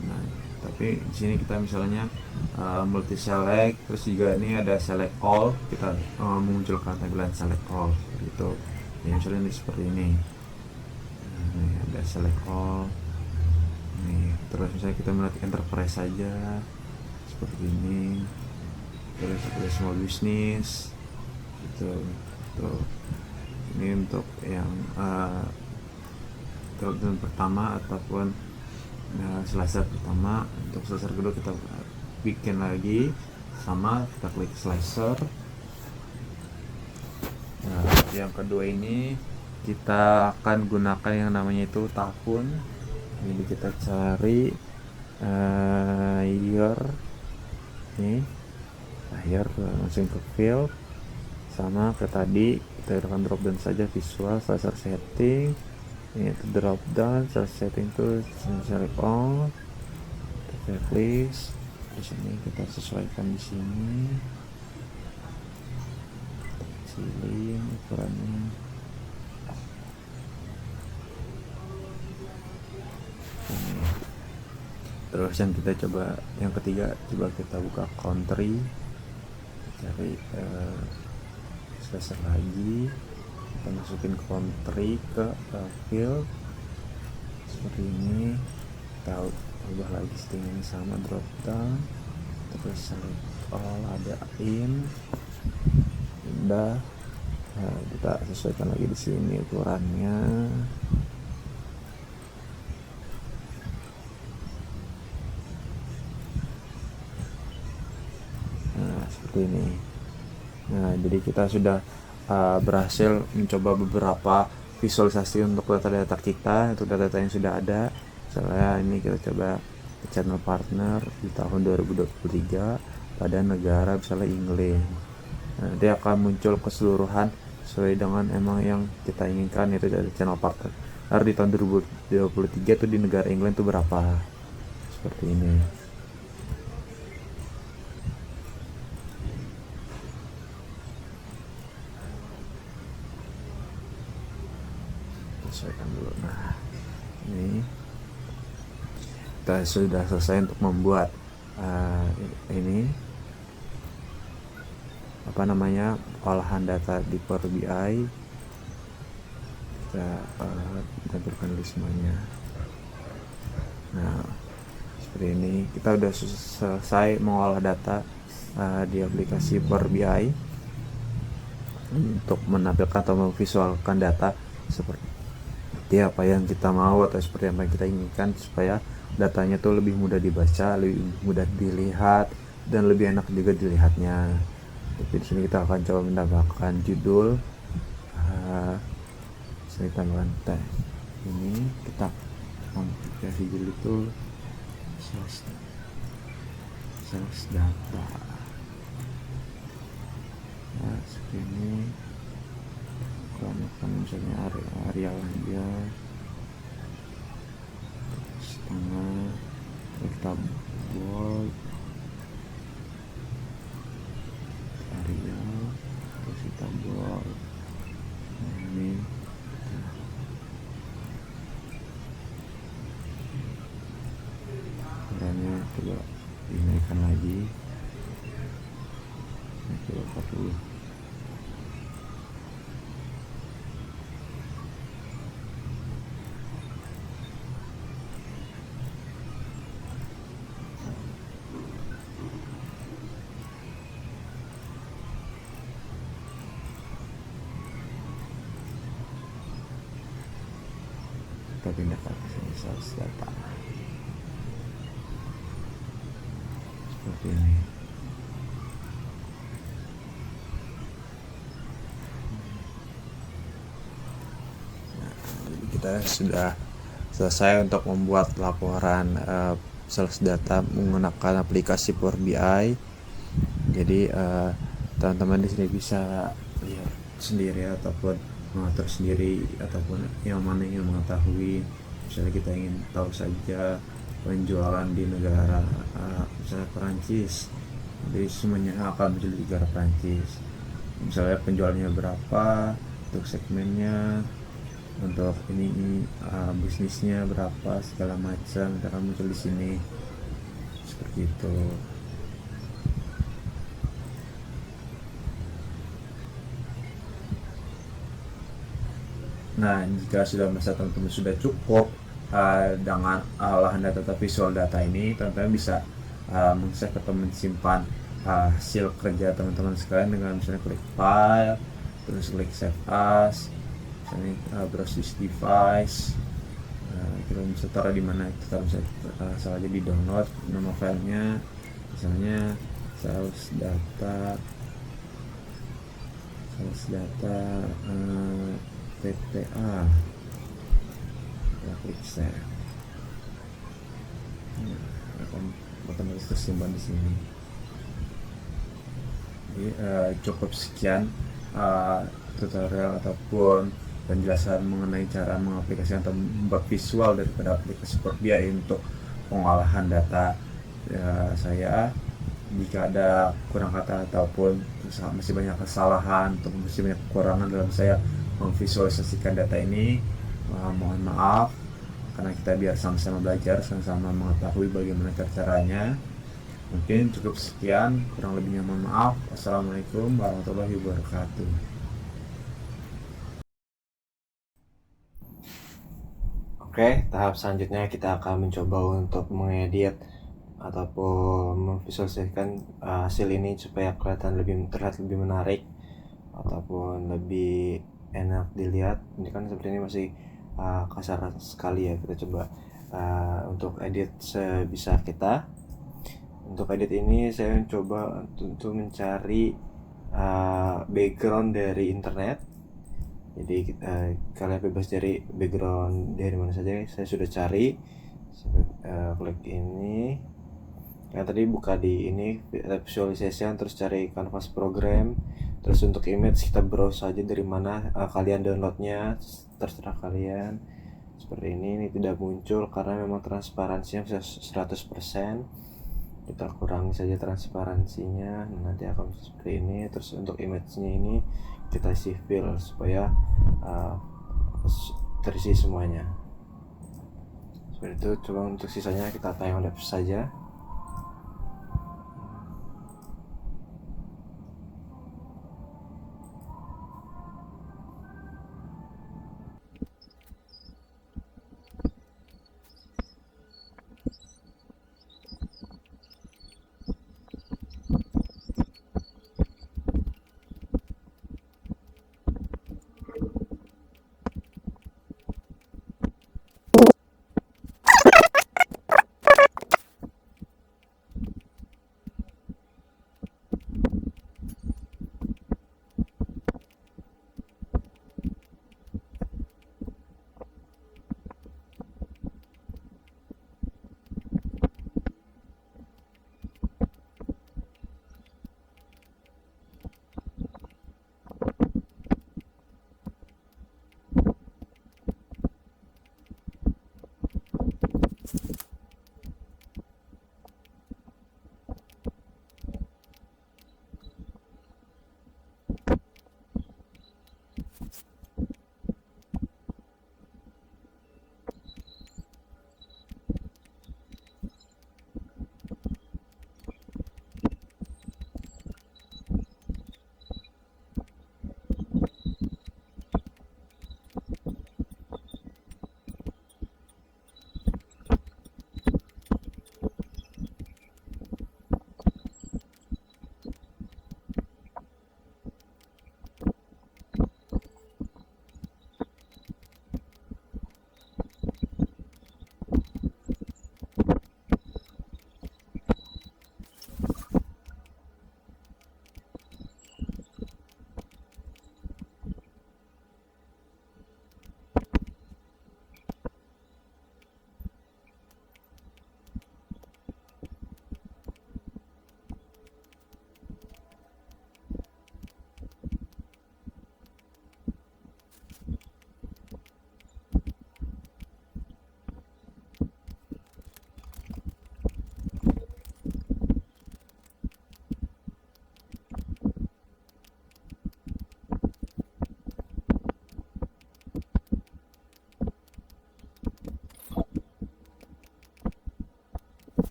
Nah, tapi di sini kita misalnya multi select, terus juga ini ada select all, kita memunculkan tampilan select all gitu. Ya, misalnya ini seperti ini. Nah, ini ada select all. Nih, terus misalnya kita melihat enterprise saja seperti ini. Terus ada small business gitu. Tuh. Ini untuk yang dropdown pertama ataupun slicer pertama. Untuk slicer kedua kita bikin lagi, sama kita klik slicer. Nah, yang kedua ini kita akan gunakan yang namanya itu tahun. Ini kita cari year, nih year, langsung ke field, sama ke tadi kita akan drop down saja visual slicer setting. Ini itu drop down setting tuh select all, kita list. Di sini kita sesuaikan di sini, kecilin ukurannya. Ini. Terus yang kita coba, yang ketiga, coba kita buka country, cari slicer lagi, kita masukin country ke field seperti ini. Kita ubah lagi setting ini sama drop down, terus select all, ada in, udah. Nah, kita sesuaikan lagi di sini ukurannya. Nah, seperti ini. Nah, jadi kita sudah berhasil mencoba beberapa visualisasi untuk data-data kita, untuk data-data yang sudah ada. Misalnya ini kita coba channel partner di tahun 2023 pada negara misalnya England. Nah, dia akan muncul keseluruhan sesuai dengan emang yang kita inginkan, yaitu dari channel partner. Lalu di tahun 2023 itu di negara England itu berapa, seperti ini. Sesuaikan dulu. Nah, ini kita sudah selesai untuk membuat ini apa namanya, olahan data di Power BI. Kita tampilkan dulu semuanya. Nah, seperti ini kita udah selesai mengolah data di aplikasi Power BI untuk menampilkan atau memvisualkan data seperti apa yang kita mau atau seperti apa yang kita inginkan, supaya datanya tuh lebih mudah dibaca, lebih mudah dilihat, dan lebih enak juga dilihatnya. Tapi di sini kita akan coba menambahkan judul, saya tambahkan tag. Ini kita kasih judul itu sales data. Nah, seperti ini. Kan misalnya area aja setengah, kita bold area, terus kita bold. Nah, ini ukurannya coba dinaikkan lagi, coba 40. Kita pindahkan ke sini sales data seperti ini. Nah, jadi kita sudah selesai untuk membuat laporan sales data menggunakan aplikasi Power BI. Jadi teman-teman di sini bisa lihat sendiri ataupun mengatur sendiri, ataupun yang mana yang mengetahui. Misalnya kita ingin tahu saja penjualan di negara misalnya Perancis, jadi semuanya akan muncul di negara Perancis. Misalnya penjualannya berapa, untuk segmennya, untuk ini bisnisnya berapa segala macam akan muncul di sini seperti itu. Nah, jika sudah merasa teman-teman sudah cukup dengan olahan data atau visual data ini, teman-teman bisa mengakses atau menyimpan hasil kerja teman-teman sekalian dengan misalnya klik file, terus klik save as, misalnya browse this device. Kita bisa taruh di mana, kita bisa salah aja di download nama filenya, misalnya sales data PPA. Kita klik save. Akan otomatis tersimpan di sini. Jadi cukup sekian tutorial ataupun penjelasan mengenai cara mengaplikasikan atau membuat visual daripada aplikasi Power BI untuk pengolahan data saya. Jika ada kurang kata ataupun masih banyak kesalahan atau masih banyak kekurangan dalam saya memvisualisasikan data ini, mohon maaf, karena kita biar sama-sama belajar, sama-sama mengetahui bagaimana caranya. Mungkin cukup sekian, kurang lebihnya mohon maaf. Wassalamualaikum warahmatullahi wabarakatuh. Oke, tahap selanjutnya kita akan mencoba untuk mengedit ataupun memvisualisasikan hasil ini supaya terlihat lebih menarik ataupun lebih enak dilihat. Ini kan seperti ini masih kasar sekali ya. Kita coba untuk edit sebisa kita. Untuk edit ini saya mencoba untuk mencari background dari internet. Jadi kalian bebas dari background dari mana saja. Saya sudah cari, klik ini. Yang tadi buka di ini visualization, terus cari canvas program. Terus untuk image kita browse saja dari mana kalian downloadnya, terserah kalian. Seperti ini tidak muncul karena memang transparansinya bisa 100%. Kita kurangi saja transparansinya, nanti akan seperti ini. Terus untuk image-nya ini kita isi fill supaya terisi semuanya. Seperti itu. Coba untuk sisanya kita time lapse saja.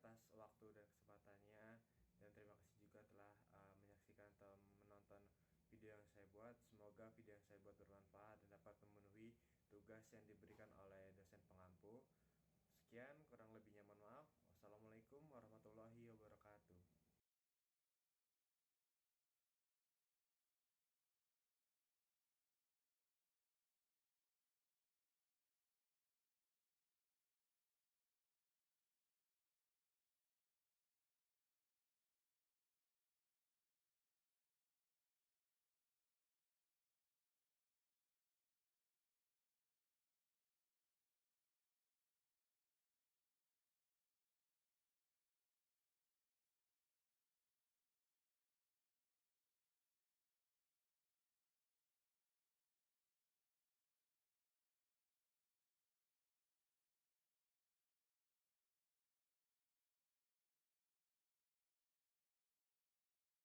atas waktu dan kesempatannya, dan terima kasih juga telah menyaksikan atau menonton video yang saya buat. Semoga video yang saya buat bermanfaat dan dapat memenuhi tugas yang diberikan oleh dosen pengampu. Sekian, kurang lebihnya mohon maaf.